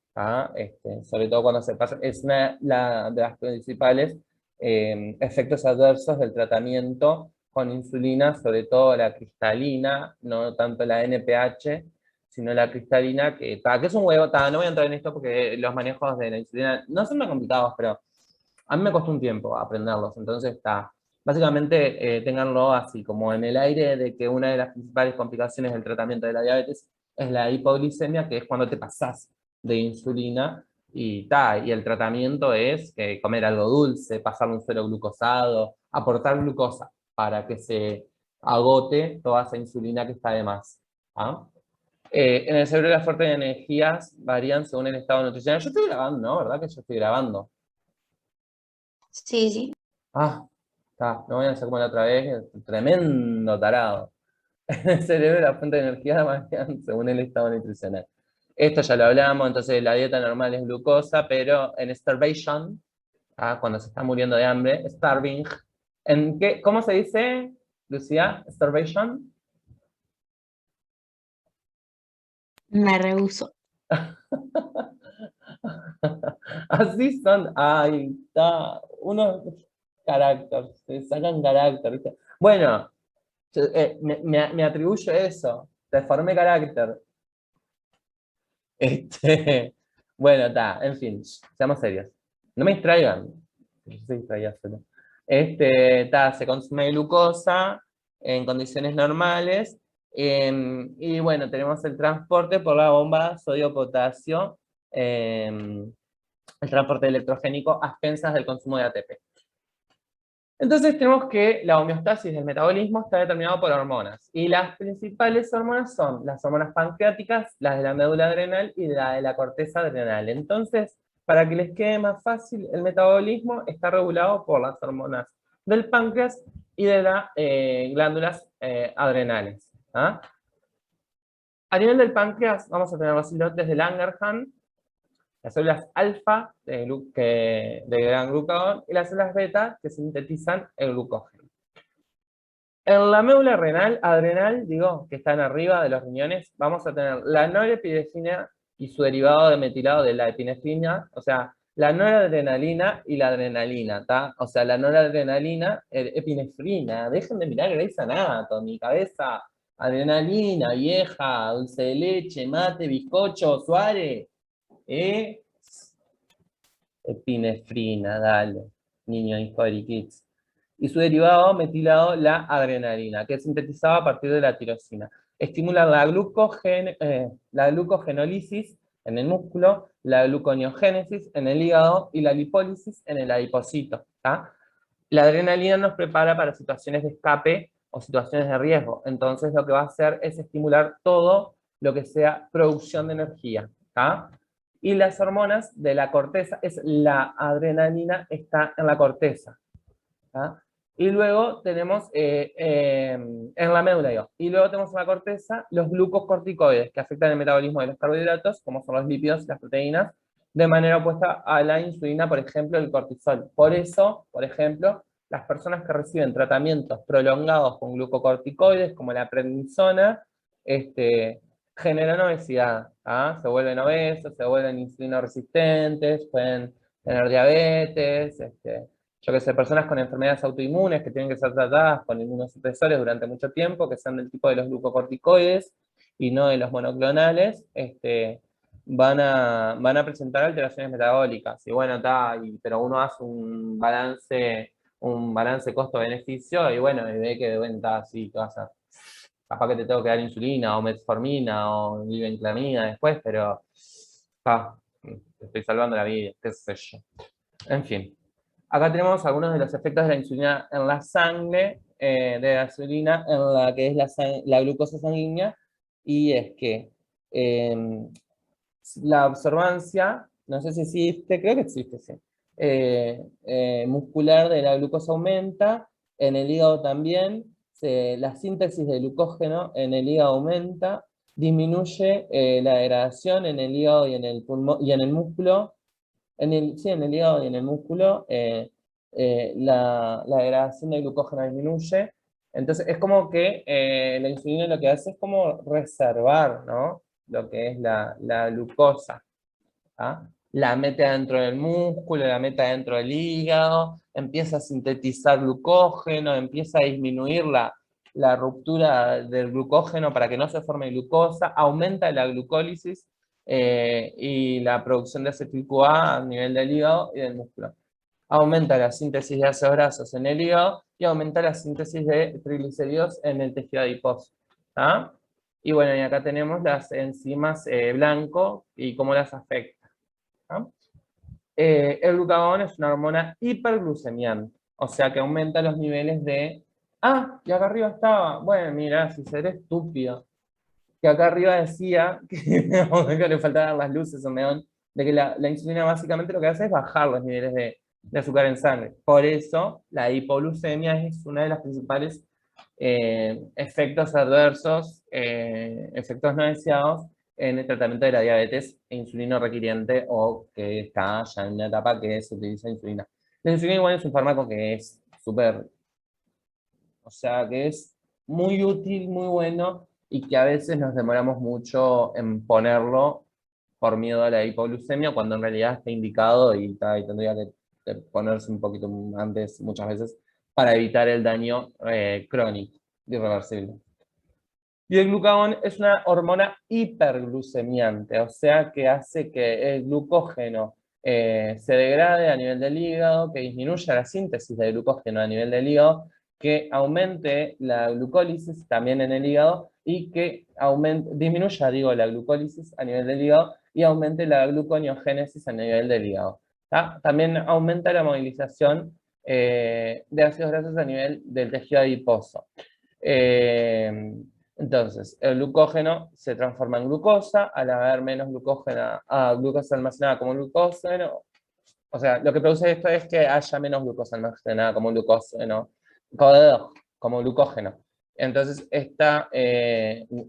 Sobre todo cuando se pasa, es una de las principales efectos adversos del tratamiento con insulina, sobre todo la cristalina, no tanto la NPH, sino la cristalina, que es un huevo, no voy a entrar en esto porque los manejos de la insulina no son tan complicados, pero a mí me costó un tiempo aprenderlos, entonces básicamente ténganlo así, como en el aire de que una de las principales complicaciones del tratamiento de la diabetes es la hipoglicemia, que es cuando te pasás de insulina, y el tratamiento es comer algo dulce, pasarle un suero glucosado, aportar glucosa para que se agote toda esa insulina que está de más. En el cerebro las fuentes de energías varían según el estado nutricional. Yo estoy grabando, ¿no? ¿Verdad que yo estoy grabando? Sí, sí. No voy a hacer como la otra vez, tremendo tarado. En el cerebro las fuentes de energía varían según el estado nutricional. Esto ya lo hablamos, entonces la dieta normal es glucosa, pero en starvation, cuando se está muriendo de hambre, starving, ¿cómo se dice, Lucía? Starvation. Me rehúso. Así son, ahí está, unos caracteres, se sacan carácter, ¿viste? Bueno, me atribuyo eso, te formé carácter. Bueno, en fin, seamos serios. No me distraigan. se distraía solo. Se consume glucosa en condiciones normales. Y bueno, tenemos el transporte por la bomba sodio-potasio, el transporte electrogénico a expensas del consumo de ATP. Entonces tenemos que la homeostasis del metabolismo está determinado por hormonas. Y las principales hormonas son las hormonas pancreáticas, las de la médula adrenal y la de la corteza adrenal. Entonces, para que les quede más fácil, el metabolismo está regulado por las hormonas del páncreas y de las glándulas adrenales. ¿Ah? A nivel del páncreas vamos a tener los islotes de Langerhans, las células alfa de gran glucagón y las células beta que sintetizan el glucógeno. En la médula adrenal, que están arriba de los riñones, vamos a tener la norepinefrina y su derivado de metilado de la epinefrina, o sea, la noradrenalina y la adrenalina, ¿está? O sea, la noradrenalina, epinefrina, dejen de mirar Grey's Anatomy, cabeza, adrenalina, vieja, dulce de leche, mate, bizcocho, Suárez. Epinefrina, dale, niño Discovery Kids. Y su derivado metilado, la adrenalina, que es sintetizada a partir de la tirosina. Estimula la glucogenólisis en el músculo, la gluconeogénesis en el hígado y la lipólisis en el adipocito. ¿Tá? La adrenalina nos prepara para situaciones de escape o situaciones de riesgo. Entonces lo que va a hacer es estimular todo lo que sea producción de energía. ¿Tá? Y las hormonas de la corteza, la adrenalina está en la corteza. ¿Ah? Y luego tenemos, en la médula, y luego tenemos en la corteza los glucocorticoides, que afectan el metabolismo de los carbohidratos, como son los lípidos y las proteínas, de manera opuesta a la insulina, por ejemplo, el cortisol. Por eso, por ejemplo, las personas que reciben tratamientos prolongados con glucocorticoides, como la prednisona, generan obesidad. ¿Ah? Se vuelven obesos, se vuelven insulinoresistentes, pueden tener diabetes, yo que sé, personas con enfermedades autoinmunes que tienen que ser tratadas con inmunosupresores durante mucho tiempo, que sean del tipo de los glucocorticoides y no de los monoclonales, van a presentar alteraciones metabólicas. Y bueno, pero uno hace un balance costo-beneficio, y bueno, y ve que de venta así, capaz que te tengo que dar insulina, o metformina, o glibenclamida después, pero te estoy salvando la vida, qué sé yo. En fin. Acá tenemos algunos de los efectos de la insulina en la sangre, de la insulina en la que es la glucosa sanguínea, y es que la observancia, no sé si existe, creo que existe, sí, muscular de la glucosa aumenta, en el hígado también, la síntesis de glucógeno en el hígado aumenta, disminuye la degradación en el hígado y en el pulmón y en el músculo. En el hígado y en el músculo, la degradación de glucógeno disminuye. Entonces, es como que la insulina lo que hace es como reservar, ¿no? Lo que es la glucosa. ¿Ah? La mete dentro del músculo, la mete dentro del hígado, empieza a sintetizar glucógeno, empieza a disminuir la ruptura del glucógeno para que no se forme glucosa, aumenta la glucólisis, y la producción de acetil-CoA a nivel del hígado y del músculo. Aumenta la síntesis de ácidos grasos en el hígado y aumenta la síntesis de triglicéridos en el tejido adiposo. ¿Ah? Y bueno, y acá tenemos las enzimas blanco y cómo las afecta. ¿Ah? El glucagón es una hormona hiperglucemiante, o sea que aumenta los niveles de... y acá arriba estaba, bueno, mira, si seré estúpido, que acá arriba decía que le faltaban las luces o neón, de que la insulina básicamente lo que hace es bajar los niveles de azúcar en sangre. Por eso la hipoglucemia es una de las principales efectos adversos, efectos no deseados en el tratamiento de la diabetes insulino requiriente o que está ya en una etapa que se utiliza insulina. La insulina igual es un fármaco que es súper, o sea, que es muy útil, muy bueno, y que a veces nos demoramos mucho en ponerlo por miedo a la hipoglucemia, cuando en realidad está indicado y tendría que ponerse un poquito antes, muchas veces, para evitar el daño crónico, irreversible. Y el glucagón es una hormona hiperglucemiante, o sea que hace que el glucógeno se degrade a nivel del hígado, que disminuya la síntesis de glucógeno a nivel del hígado, que aumente la glucólisis también en el hígado y que disminuya, la glucólisis a nivel del hígado y aumente la gluconeogénesis a nivel del hígado. ¿Tá? También aumenta la movilización de ácidos grasos a nivel del tejido adiposo. Entonces, el glucógeno se transforma en glucosa, al haber menos glucógeno, glucosa almacenada como glucógeno, o sea, lo que produce esto es que haya menos glucosa almacenada como glucógeno, como glucógeno. Entonces, esta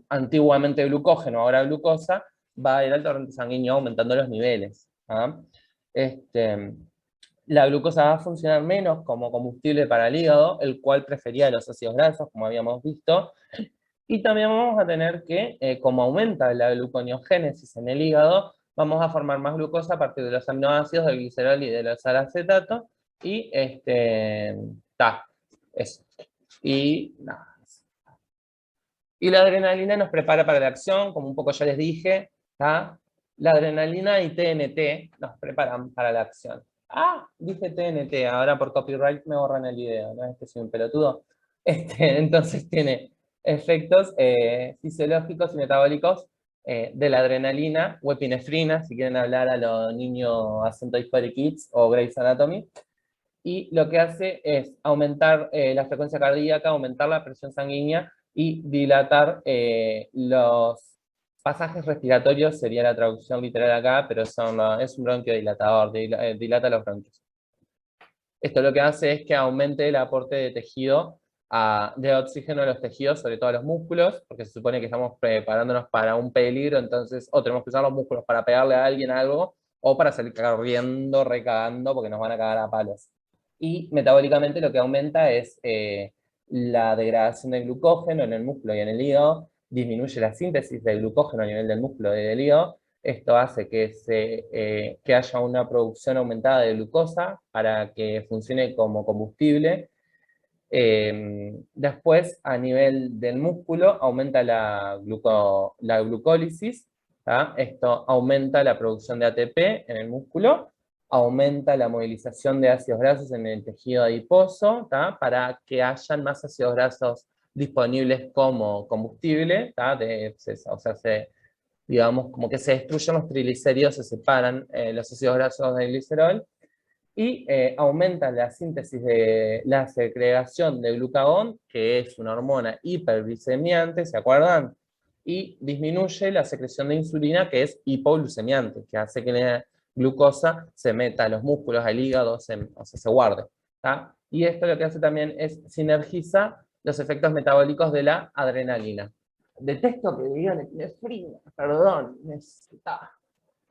antiguamente glucógeno, ahora glucosa, va a ir al torrente sanguíneo aumentando los niveles. La glucosa va a funcionar menos como combustible para el hígado, el cual prefería los ácidos grasos, como habíamos visto, y también vamos a tener que, como aumenta la gluconeogénesis en el hígado, vamos a formar más glucosa a partir de los aminoácidos, del glicerol y del acetato, y eso. Y nada. Y la adrenalina nos prepara para la acción, como un poco ya les dije, ¿tá? La adrenalina y TNT nos preparan para la acción. Dije TNT, ahora por copyright me borran el video, ¿no? Soy un pelotudo. Entonces tiene efectos fisiológicos y metabólicos de la adrenalina, o epinefrina, si quieren hablar a los niños Acentoid Body Kids o Grey's Anatomy. Y lo que hace es aumentar la frecuencia cardíaca, aumentar la presión sanguínea y dilatar los pasajes respiratorios, sería la traducción literal acá, pero es un bronquiodilatador, dilata los bronquios. Esto lo que hace es que aumente el aporte de tejido, de oxígeno a los tejidos, sobre todo a los músculos, porque se supone que estamos preparándonos para un peligro, entonces o tenemos que usar los músculos para pegarle a alguien algo, o para salir corriendo, recagando, porque nos van a cagar a palos. Y metabólicamente lo que aumenta es la degradación de glucógeno en el músculo y en el hígado, disminuye la síntesis de glucógeno a nivel del músculo y del hígado. Esto hace que haya una producción aumentada de glucosa para que funcione como combustible. Después, a nivel del músculo, aumenta la glucólisis. ¿tá? Esto aumenta la producción de ATP en el músculo, aumenta la movilización de ácidos grasos en el tejido adiposo, ¿tá? Para que hayan más ácidos grasos disponibles como combustible, ¿tá? O sea, digamos, como que se destruyen los triglicéridos, se separan los ácidos grasos del glicerol, y aumenta la síntesis de la segregación de glucagón, que es una hormona hiperglicemiante, ¿se acuerdan? Y disminuye la secreción de insulina, que es hipoglucemiante, que hace que la glucosa se meta a los músculos, al hígado, o sea, se guarde. ¿tá? Y esto lo que hace también es sinergiza los efectos metabólicos de la adrenalina. Detesto que digan epinefrina, perdón, necesitaba.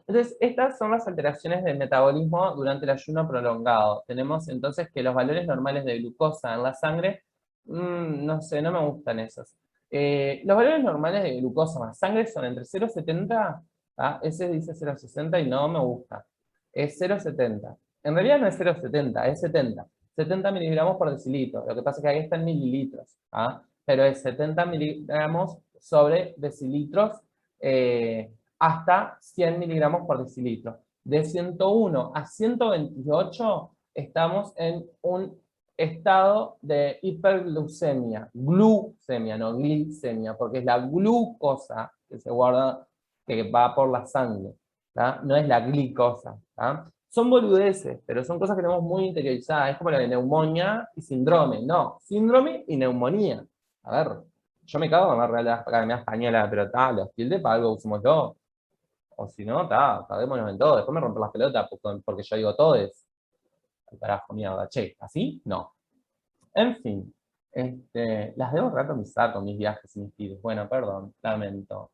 Entonces, estas son las alteraciones del metabolismo durante el ayuno prolongado. Tenemos entonces que los valores normales de glucosa en la sangre, no sé, no me gustan esos. Los valores normales de glucosa en la sangre son entre 0,70, ese dice 0,60 y no me gusta. Es 0,70. En realidad no es 0,70, es 70. 70 miligramos por decilitro. Lo que pasa es que aquí está en mililitros. Pero es 70 miligramos sobre decilitros hasta 100 miligramos por decilitro. De 101 a 128 estamos en un estado de hiperglucemia, glucemia, no glicemia, porque es la glucosa que se guarda, que va por la sangre, ¿tá? No es la glicosa. ¿tá? Son boludeces, pero son cosas que tenemos muy interiorizadas. Es como la de neumonía y síndrome. No, síndrome y neumonía. A ver, yo me cago en la Academia Española, pero los tildes para algo usémoslo. O si no, caguémonos en todo. Después me rompen las pelotas porque yo digo todo es. Al carajo, mierda. Che, ¿así? No. En fin. Las debo retomizar con mis viajes y mis tiros. Bueno, perdón, lamento.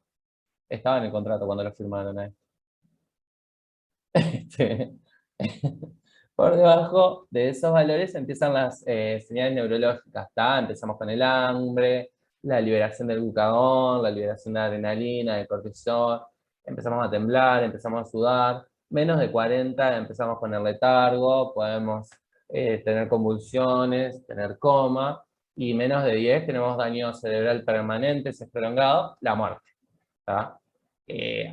Estaba en el contrato cuando lo firmaron a Por debajo de esos valores empiezan las señales neurológicas. Empezamos con el hambre, la liberación del glucagón, la liberación de adrenalina, de cortisol. Empezamos a temblar, empezamos a sudar. Menos de 40 empezamos con el letargo, podemos tener convulsiones, tener coma. Y menos de 10 tenemos daño cerebral permanente, si es prolongado, la muerte.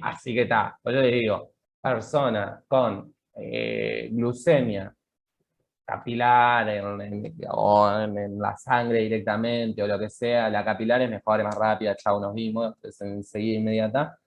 Así que yo les digo, persona con glucemia capilar o en la sangre directamente o lo que sea, la capilar es mejor, es más rápida, chao, nos vimos, es enseguida inmediata,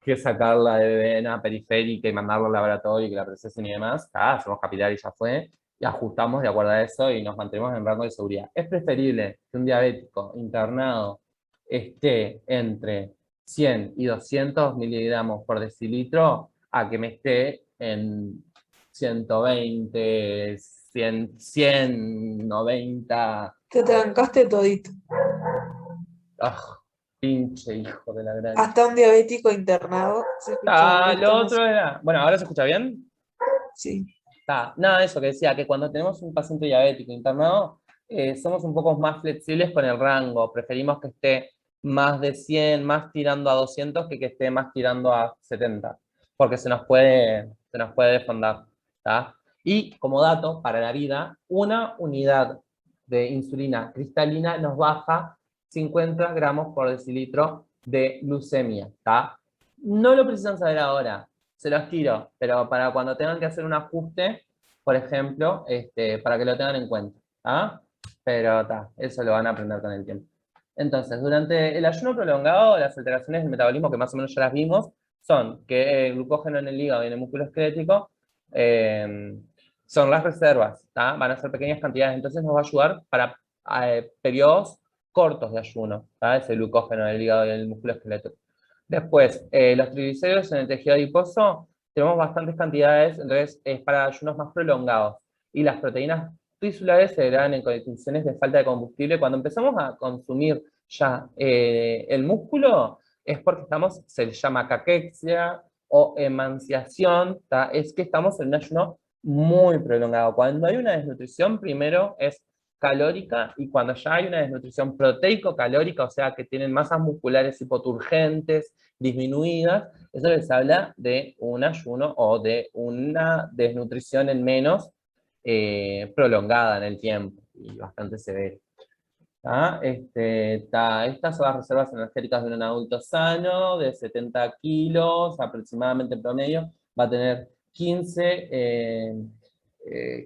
que sacarla de vena periférica y mandarla al laboratorio y que la procesen y demás. Hacemos capilar y ya fue, y ajustamos de acuerdo a eso y nos mantenemos en rango de seguridad. Es preferible que un diabético internado esté entre 100 y 200 miligramos por decilitro a que me esté en 120, 100, 90. Te trancaste todito. ¡Ah! Pinche hijo de la gran. Hasta un diabético internado se escuchaba Lo directo. otro era. Bueno, ¿ahora se escucha bien? Sí. Nada, eso que decía, que cuando tenemos un paciente diabético internado, somos un poco más flexibles con el rango. Preferimos que esté más de 100, más tirando a 200, que esté más tirando a 70, porque se nos puede desfondar. ¿Tá? Y como dato para la vida, una unidad de insulina cristalina nos baja 50 gramos por decilitro de glucemia. ¿Tá? No lo precisan saber ahora, se los tiro, pero para cuando tengan que hacer un ajuste, por ejemplo, para que lo tengan en cuenta. ¿Ah? Pero eso lo van a aprender con el tiempo. Entonces, durante el ayuno prolongado, las alteraciones del metabolismo, que más o menos ya las vimos, son que el glucógeno en el hígado y en el músculo esquelético son las reservas, ¿tá? Van a ser pequeñas cantidades, entonces nos va a ayudar para periodos cortos de ayuno, ¿tá? Ese glucógeno en el hígado y en el músculo esquelético. Después, los triglicéridos en el tejido adiposo, tenemos bastantes cantidades, entonces es para ayunos más prolongados. Y las proteínas tisulares se dan en condiciones de falta de combustible. Cuando empezamos a consumir ya el músculo, es porque se le llama caquexia o emanciación, es que estamos en un ayuno muy prolongado. Cuando hay una desnutrición, primero es calórica, y cuando ya hay una desnutrición proteico-calórica, o sea que tienen masas musculares hipoturgentes, disminuidas, eso les habla de un ayuno o de una desnutrición en menos prolongada en el tiempo y bastante severa. Estas son las reservas energéticas de un adulto sano de 70 kilos aproximadamente en promedio, va a tener 15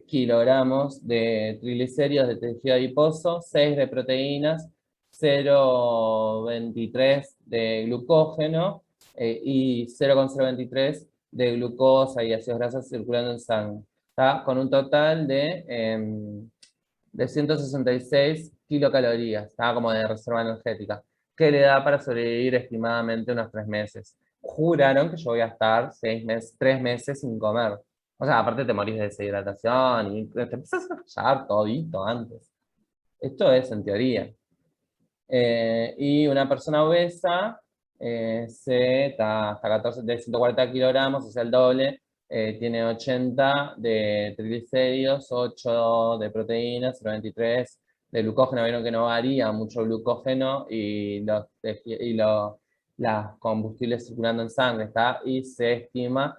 kilogramos de triglicéridos de tejido adiposo, 6 de proteínas, 0,23 de glucógeno y 0,023 de glucosa y ácidos grasos circulando en sangre, con un total de 166 kilocalorías, como de reserva energética, que le da para sobrevivir estimadamente unos 3 meses. Juraron que yo voy a estar 3 meses sin comer. O sea, aparte te morís de deshidratación y te empezás a fallar todito antes. Esto es en teoría. Y una persona obesa hasta 14 de 140 kilogramos, o sea, el doble, tiene 80 de triglicéridos, 8 de proteínas, 93 de glucógeno. Vieron que no varía mucho el glucógeno y los combustibles circulando en sangre, ¿está? Y se estima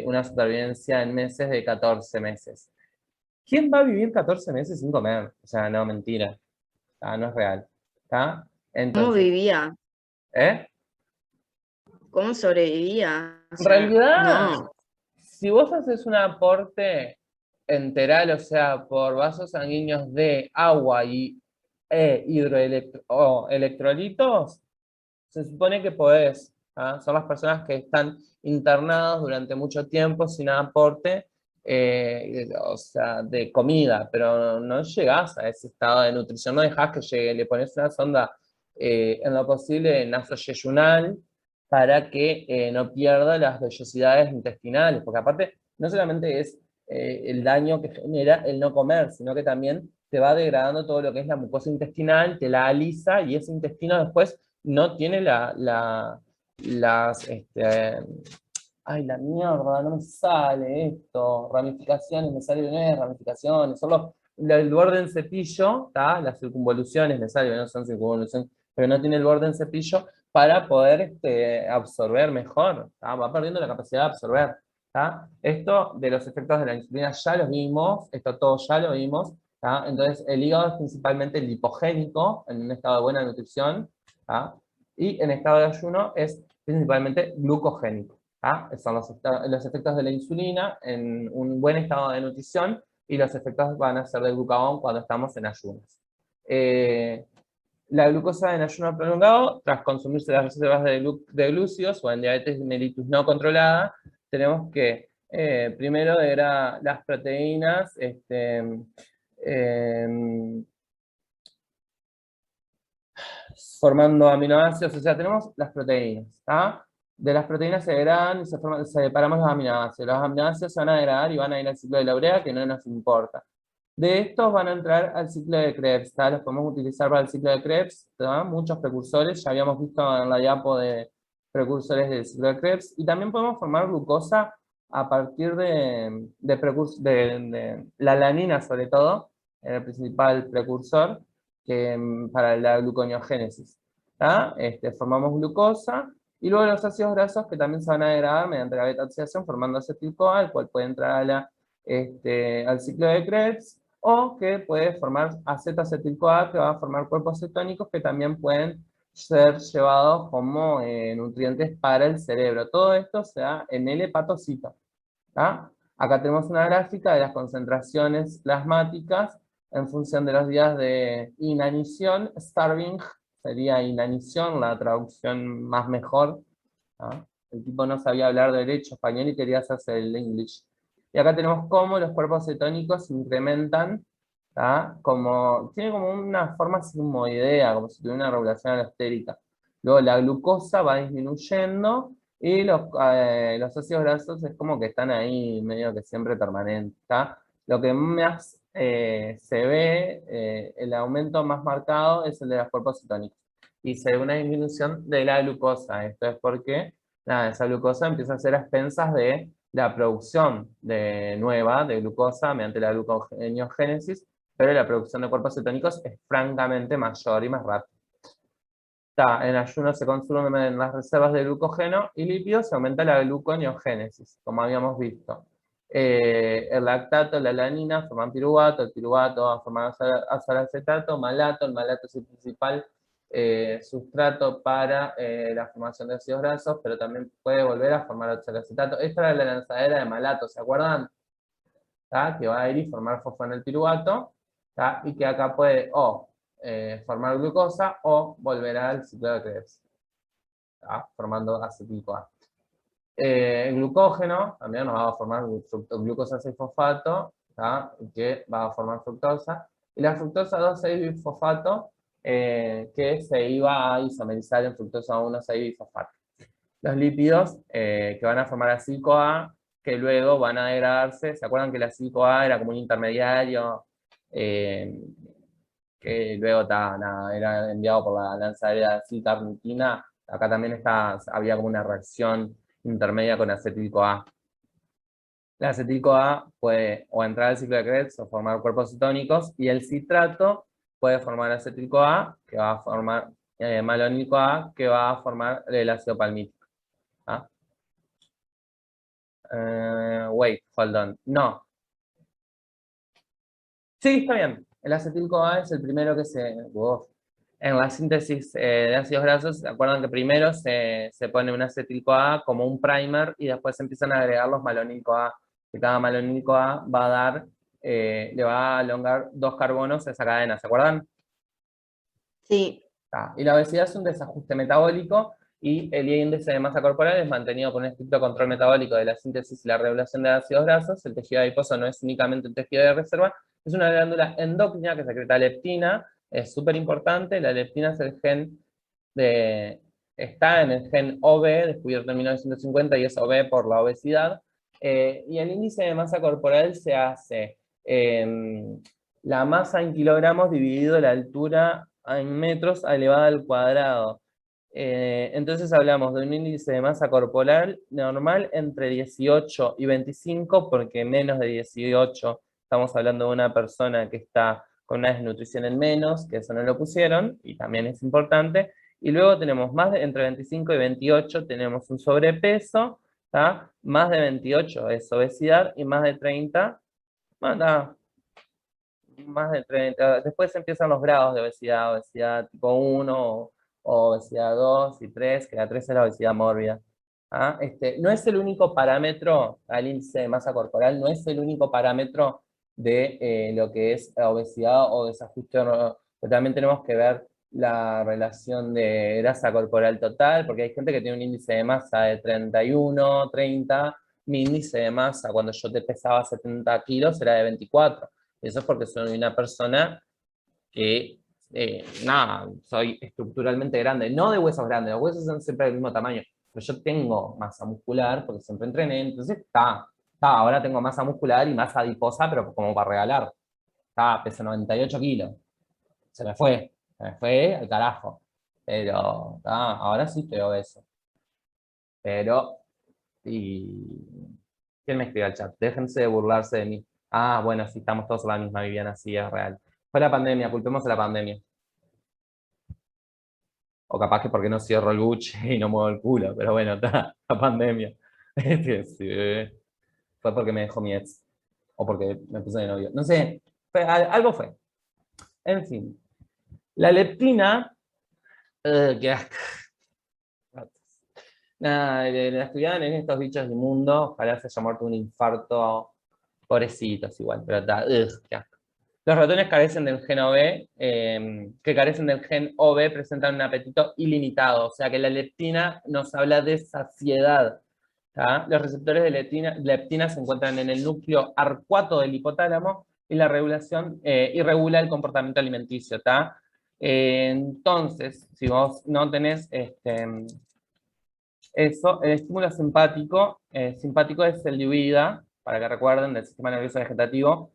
una supervivencia en meses de 14 meses. ¿Quién va a vivir 14 meses sin comer? O sea, no, mentira. No es real. ¿Está? ¿Cómo Entonces, vivía? ¿eh? ¿Cómo sobrevivía? O En sea, realidad, no. si vos haces un aporte enteral, o sea, por vasos sanguíneos de agua y electrolitos, se supone que podés. Son las personas que están internadas durante mucho tiempo sin aporte, o sea, de comida, pero no llegás a ese estado de nutrición, no dejás que llegue, le pones una sonda en lo posible nasoyeyunal para que no pierda las vellosidades intestinales, porque aparte no solamente es el daño que genera el no comer, sino que también te va degradando todo lo que es la mucosa intestinal, te la alisa y ese intestino después no tiene ay, la mierda, no me sale esto, ramificaciones, me sale no es ramificaciones, solo el borde en cepillo, las circunvoluciones me sale, no son circunvoluciones, pero no tiene el borde en cepillo para poder absorber mejor, va perdiendo la capacidad de absorber. Esto de los efectos de la insulina ya lo vimos, esto todo ya lo vimos. Entonces el hígado es principalmente lipogénico, en un estado de buena nutrición, y en estado de ayuno es principalmente glucogénico. Son los efectos de la insulina en un buen estado de nutrición, y los efectos van a ser del glucagón cuando estamos en ayunas. La glucosa en ayuno prolongado, tras consumirse las reservas de glúcidos o en diabetes mellitus no controlada, tenemos que primero degradar las proteínas formando aminoácidos, o sea, tenemos las proteínas. De las proteínas se degradan y separamos los aminoácidos. Los aminoácidos se van a degradar y van a ir al ciclo de la urea, que no nos importa. De estos van a entrar al ciclo de Krebs, los podemos utilizar para el ciclo de Krebs, muchos precursores, ya habíamos visto en la diapo de precursores del ciclo de Krebs, y también podemos formar glucosa a partir de la alanina, sobre todo, el principal precursor para la gluconeogénesis. Formamos glucosa, y luego los ácidos grasos que también se van a degradar mediante la beta-oxidación formando acetil-CoA, el cual puede entrar al ciclo de Krebs, o que puede formar acetacetil-CoA, que va a formar cuerpos cetónicos que también pueden ser llevados como nutrientes para el cerebro. Todo esto se da en el hepatocito. Acá tenemos una gráfica de las concentraciones plasmáticas en función de los días de inanición. Starving sería inanición, la traducción más mejor. El tipo no sabía hablar derecho español y quería hacerse el English. Y acá tenemos cómo los cuerpos cetónicos incrementan, tiene como una forma sigmoidea, como si tuviera una regulación alostérica. Luego la glucosa va disminuyendo, y los ácidos grasos es como que están ahí medio que siempre permanentes. Lo que más se ve, el aumento más marcado es el de los cuerpos cetónicos. Y se ve una disminución de la glucosa. Esto es porque esa glucosa empieza a ser a expensas de la producción nueva de glucosa mediante la gluconeogénesis, pero la producción de cuerpos cetónicos es francamente mayor y más rápida. En ayuno se consumen las reservas de glucógeno y lípidos, se aumenta la gluconeogénesis, como habíamos visto. El lactato, la alanina forman piruvato, el piruvato va a formar azalacetato, malato, el malato es el principal sustrato para la formación de ácidos grasos, pero también puede volver a formar oxalacetato. Esta era la lanzadera de malato, ¿se acuerdan? Que va a ir y formar fosfonilpiruvato, y que acá puede formar glucosa o volver al ciclo de Krebs, formando acetil-CoA. El glucógeno también nos va a formar glucosa 6-fosfato, que va a formar fructosa, y la fructosa 2,6-bisfosfato, que se iba a isomerizar en fructosa 1,6-bisfosfato. Los lípidos que van a formar acetil-CoA, que luego van a degradarse. ¿Se acuerdan que el acetil-CoA era como un intermediario que luego era enviado por la lanzadera de acetilcarnitina? Acá también había como una reacción intermedia con acetil-CoA. La acetil-CoA puede o entrar al ciclo de Krebs o formar cuerpos cetónicos, y el citrato puede formar acetil-CoA, que va a formar malonyl-CoA, que va a formar el ácido palmítico. Wait, hold on. No. Sí, está bien. El acetil-CoA es el primero que en la síntesis de ácidos grasos, ¿se acuerdan que primero se pone un acetil-CoA como un primer y después se empiezan a agregar los malonyl-CoA? Que cada malonyl-CoA va a dar, le va a elongar 2 carbonos a esa cadena, ¿se acuerdan? Sí. Y la obesidad es un desajuste metabólico, y el índice de masa corporal es mantenido por un estricto control metabólico de la síntesis y la regulación de ácidos grasos. El tejido adiposo no es únicamente un tejido de reserva, es una glándula endocrina que secreta leptina, es súper importante. La leptina es el gen está en el gen OB, descubierto en 1950, y es OB por la obesidad. Y el índice de masa corporal se hace la masa en kilogramos dividido la altura en metros elevada al cuadrado. Entonces hablamos de un índice de masa corporal normal entre 18 y 25, porque menos de 18 estamos hablando de una persona que está con una desnutrición en menos, que eso no lo pusieron, y también es importante. Y luego tenemos entre 25 y 28 tenemos un sobrepeso, más de 28 es obesidad, y más de 30, más de 30. Después empiezan los grados de obesidad, obesidad tipo 1, o obesidad 2 y 3, que la 3 es la obesidad mórbida. No es el único parámetro, el índice de masa corporal, no es el único parámetro de lo que es obesidad o desajuste, pero también tenemos que ver la relación de grasa corporal total, porque hay gente que tiene un índice de masa de 31, 30, mi índice de masa cuando yo te pesaba 70 kilos era de 24, y eso es porque soy una persona que, nada, soy estructuralmente grande, no de huesos grandes, los huesos son siempre del mismo tamaño, pero yo tengo masa muscular porque siempre entrené, entonces ahora tengo masa muscular y masa adiposa, pero como para regalar, peso 98 kilos, se me fue al carajo, pero ahora sí estoy obeso, pero, y, ¿quién me escribió al chat? Déjense de burlarse de mí. Ah, bueno, sí, estamos todos en la misma, Viviana, sí, es real. Fue la pandemia, culpemos a la pandemia. O capaz que porque no cierro el buche y no muevo el culo, pero bueno, está, la pandemia. Sí, fue porque me dejó mi ex. O porque me puse de novio. No sé, algo fue. En fin. La leptina, qué asco. Nada, la estudiaban en estos bichos inmundos, ojalá se haya muerto un infarto, pobrecitos igual, pero está, qué asco. Los ratones carecen del gen OB, que carecen del gen OB presentan un apetito ilimitado, o sea que la leptina nos habla de saciedad. ¿Tá? Los receptores de leptina se encuentran en el núcleo arcuato del hipotálamo y la regulación y regula el comportamiento alimenticio. ¿Tá? Entonces, si vos no tenés eso, el estímulo simpático, simpático es el de huida, para que recuerden, del sistema nervioso vegetativo,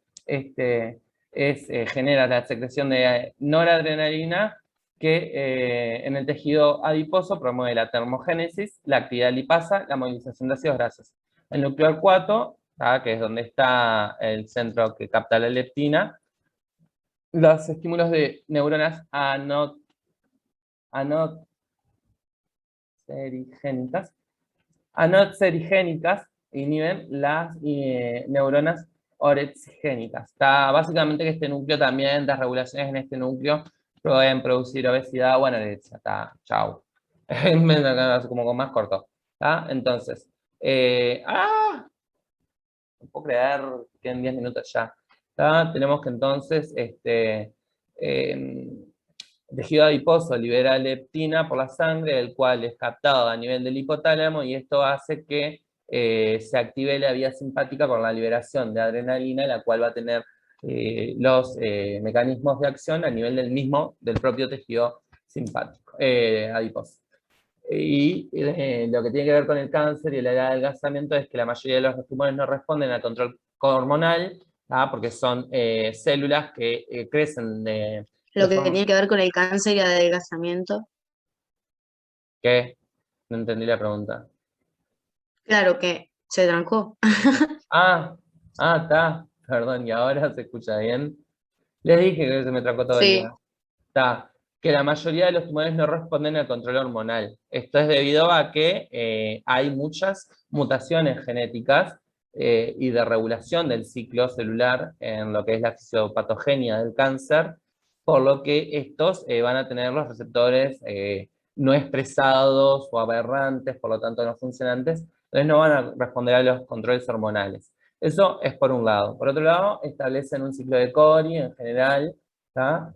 genera la secreción de noradrenalina que en el tejido adiposo promueve la termogénesis, la actividad lipasa, la movilización de ácidos grasos. El núcleo arcuato, que es donde está el centro que capta la leptina, los estímulos de neuronas anotserigénicas inhiben las neuronas orexigénicas. Está básicamente que este núcleo también, las regulaciones en este núcleo pueden producir obesidad o anorexia. Está, chau. Como con más corto. ¿Tá? Entonces, no puedo creer que en 10 minutos ya. ¿Tá? Tenemos que entonces, tejido adiposo libera leptina por la sangre, el cual es captado a nivel del hipotálamo, y esto hace que se active la vía simpática con la liberación de adrenalina, la cual va a tener los mecanismos de acción a nivel del propio tejido simpático, adiposo. Y lo que tiene que ver con el cáncer y el adelgazamiento es que la mayoría de los tumores no responden al control hormonal, porque son células que crecen de Lo que tiene que ver con el cáncer y adelgazamiento. ¿Qué? No entendí la pregunta. Claro que se trancó. Está. Perdón, ¿y ahora se escucha bien? Les dije que se me trancó todo el Sí. día. Está. Que la mayoría de los tumores no responden al control hormonal. Esto es debido a que hay muchas mutaciones genéticas y de regulación del ciclo celular en lo que es la fisiopatogenia del cáncer, por lo que estos van a tener los receptores no expresados o aberrantes, por lo tanto no funcionantes, entonces no van a responder a los controles hormonales. Eso es por un lado. Por otro lado, establecen un ciclo de Cori en general,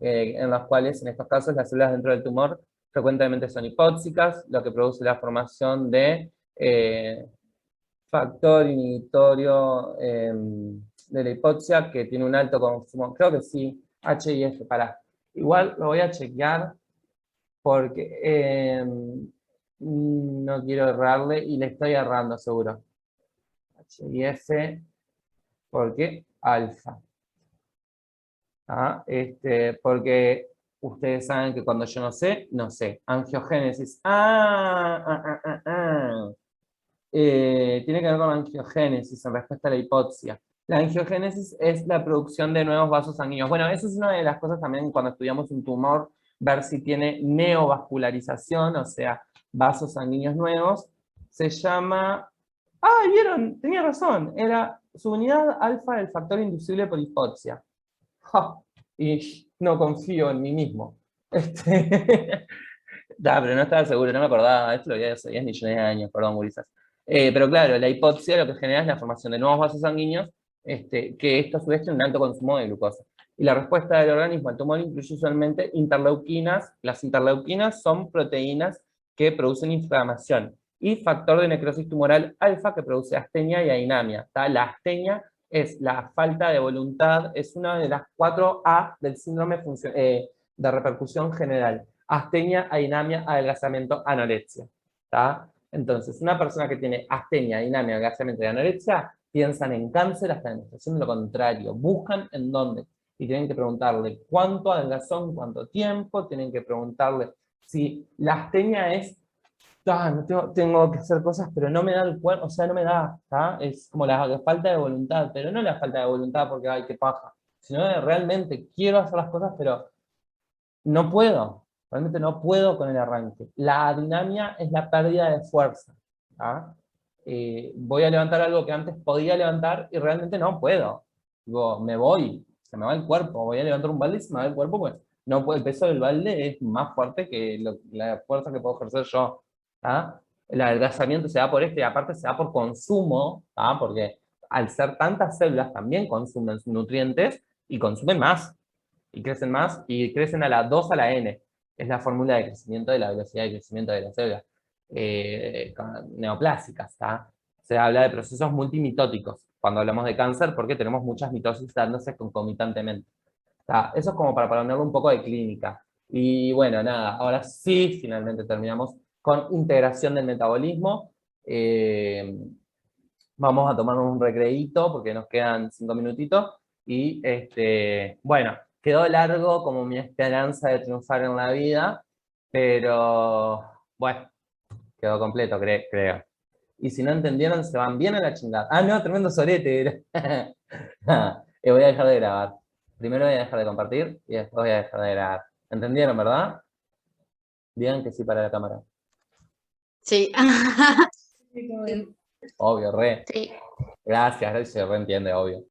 en los cuales, en estos casos, las células dentro del tumor frecuentemente son hipóxicas, lo que produce la formación de factor inhibitorio de la hipoxia, que tiene un alto consumo, creo que sí, HIF, igual lo voy a chequear, porque no quiero errarle, y le estoy errando seguro. HIF, porque alfa. Porque ustedes saben que cuando yo no sé, no sé. Angiogénesis. Tiene que ver con la angiogénesis en respuesta a la hipoxia. La angiogénesis es la producción de nuevos vasos sanguíneos. Bueno, esa es una de las cosas también cuando estudiamos un tumor, ver si tiene neovascularización, o sea, vasos sanguíneos nuevos. Se llama... ¿Vieron? Tenía razón. Era subunidad alfa del factor inducible por hipoxia. Y no confío en mí mismo. Pero no estaba seguro, no me acordaba, esto lo vi hace 10 millones de años, perdón, gurisas. Pero claro, la hipoxia lo que genera es la formación de nuevos vasos sanguíneos, que esto a su vez tiene un alto consumo de glucosa. Y la respuesta del organismo al tumor incluye usualmente interleuquinas. Las interleuquinas son proteínas que producen inflamación, y factor de necrosis tumoral alfa, que produce astenia y ainamia. La astenia es la falta de voluntad, es una de las 4A del síndrome de repercusión general. Astenia, ainamia, adelgazamiento, anorexia. ¿Tá? Entonces, una persona que tiene astenia, ainamia, adelgazamiento y anorexia, piensan en cáncer hasta en haciendo lo contrario, buscan en dónde. Y tienen que preguntarle cuánto adelgazó en cuánto tiempo, tienen que preguntarle si la astenia es, no tengo que hacer cosas, pero no me da el cuerpo, o sea, no me da, ¿tá? Es como la falta de voluntad, pero no la falta de voluntad porque, ay, qué paja, sino de realmente quiero hacer las cosas, pero no puedo, realmente no puedo con el arranque. La adinamia es la pérdida de fuerza. ¿Ah? Voy a levantar algo que antes podía levantar y realmente no puedo. Digo, me voy, se me va el cuerpo. Voy a levantar un balde y se me va el cuerpo, pues no puedo, el peso del balde es más fuerte que la fuerza que puedo ejercer yo. ¿Ah? El adelgazamiento se da por esto y aparte se da por consumo, ¿ah? Porque al ser tantas células también consumen nutrientes y consumen más y crecen más, y crecen a la 2 a la n. Es la fórmula de crecimiento de la velocidad de crecimiento de las células neoplásicas. ¿Tá? Se habla de procesos multimitóticos cuando hablamos de cáncer, porque tenemos muchas mitosis dándose concomitantemente. ¿Tá? Eso es como para ponerle un poco de clínica. Y bueno, nada, ahora sí, finalmente terminamos con integración del metabolismo. Vamos a tomarnos un recreíto porque nos quedan 5 minutitos. Y bueno, quedó largo como mi esperanza de triunfar en la vida, pero bueno, quedó completo, creo. Y si no entendieron, se van bien a la chingada. Ah, no, tremendo sorete. Voy a dejar de grabar. Primero voy a dejar de compartir y después voy a dejar de grabar. ¿Entendieron, verdad? Digan que sí para la cámara. Sí. Obvio, re. Sí. Gracias, se reentiende, obvio.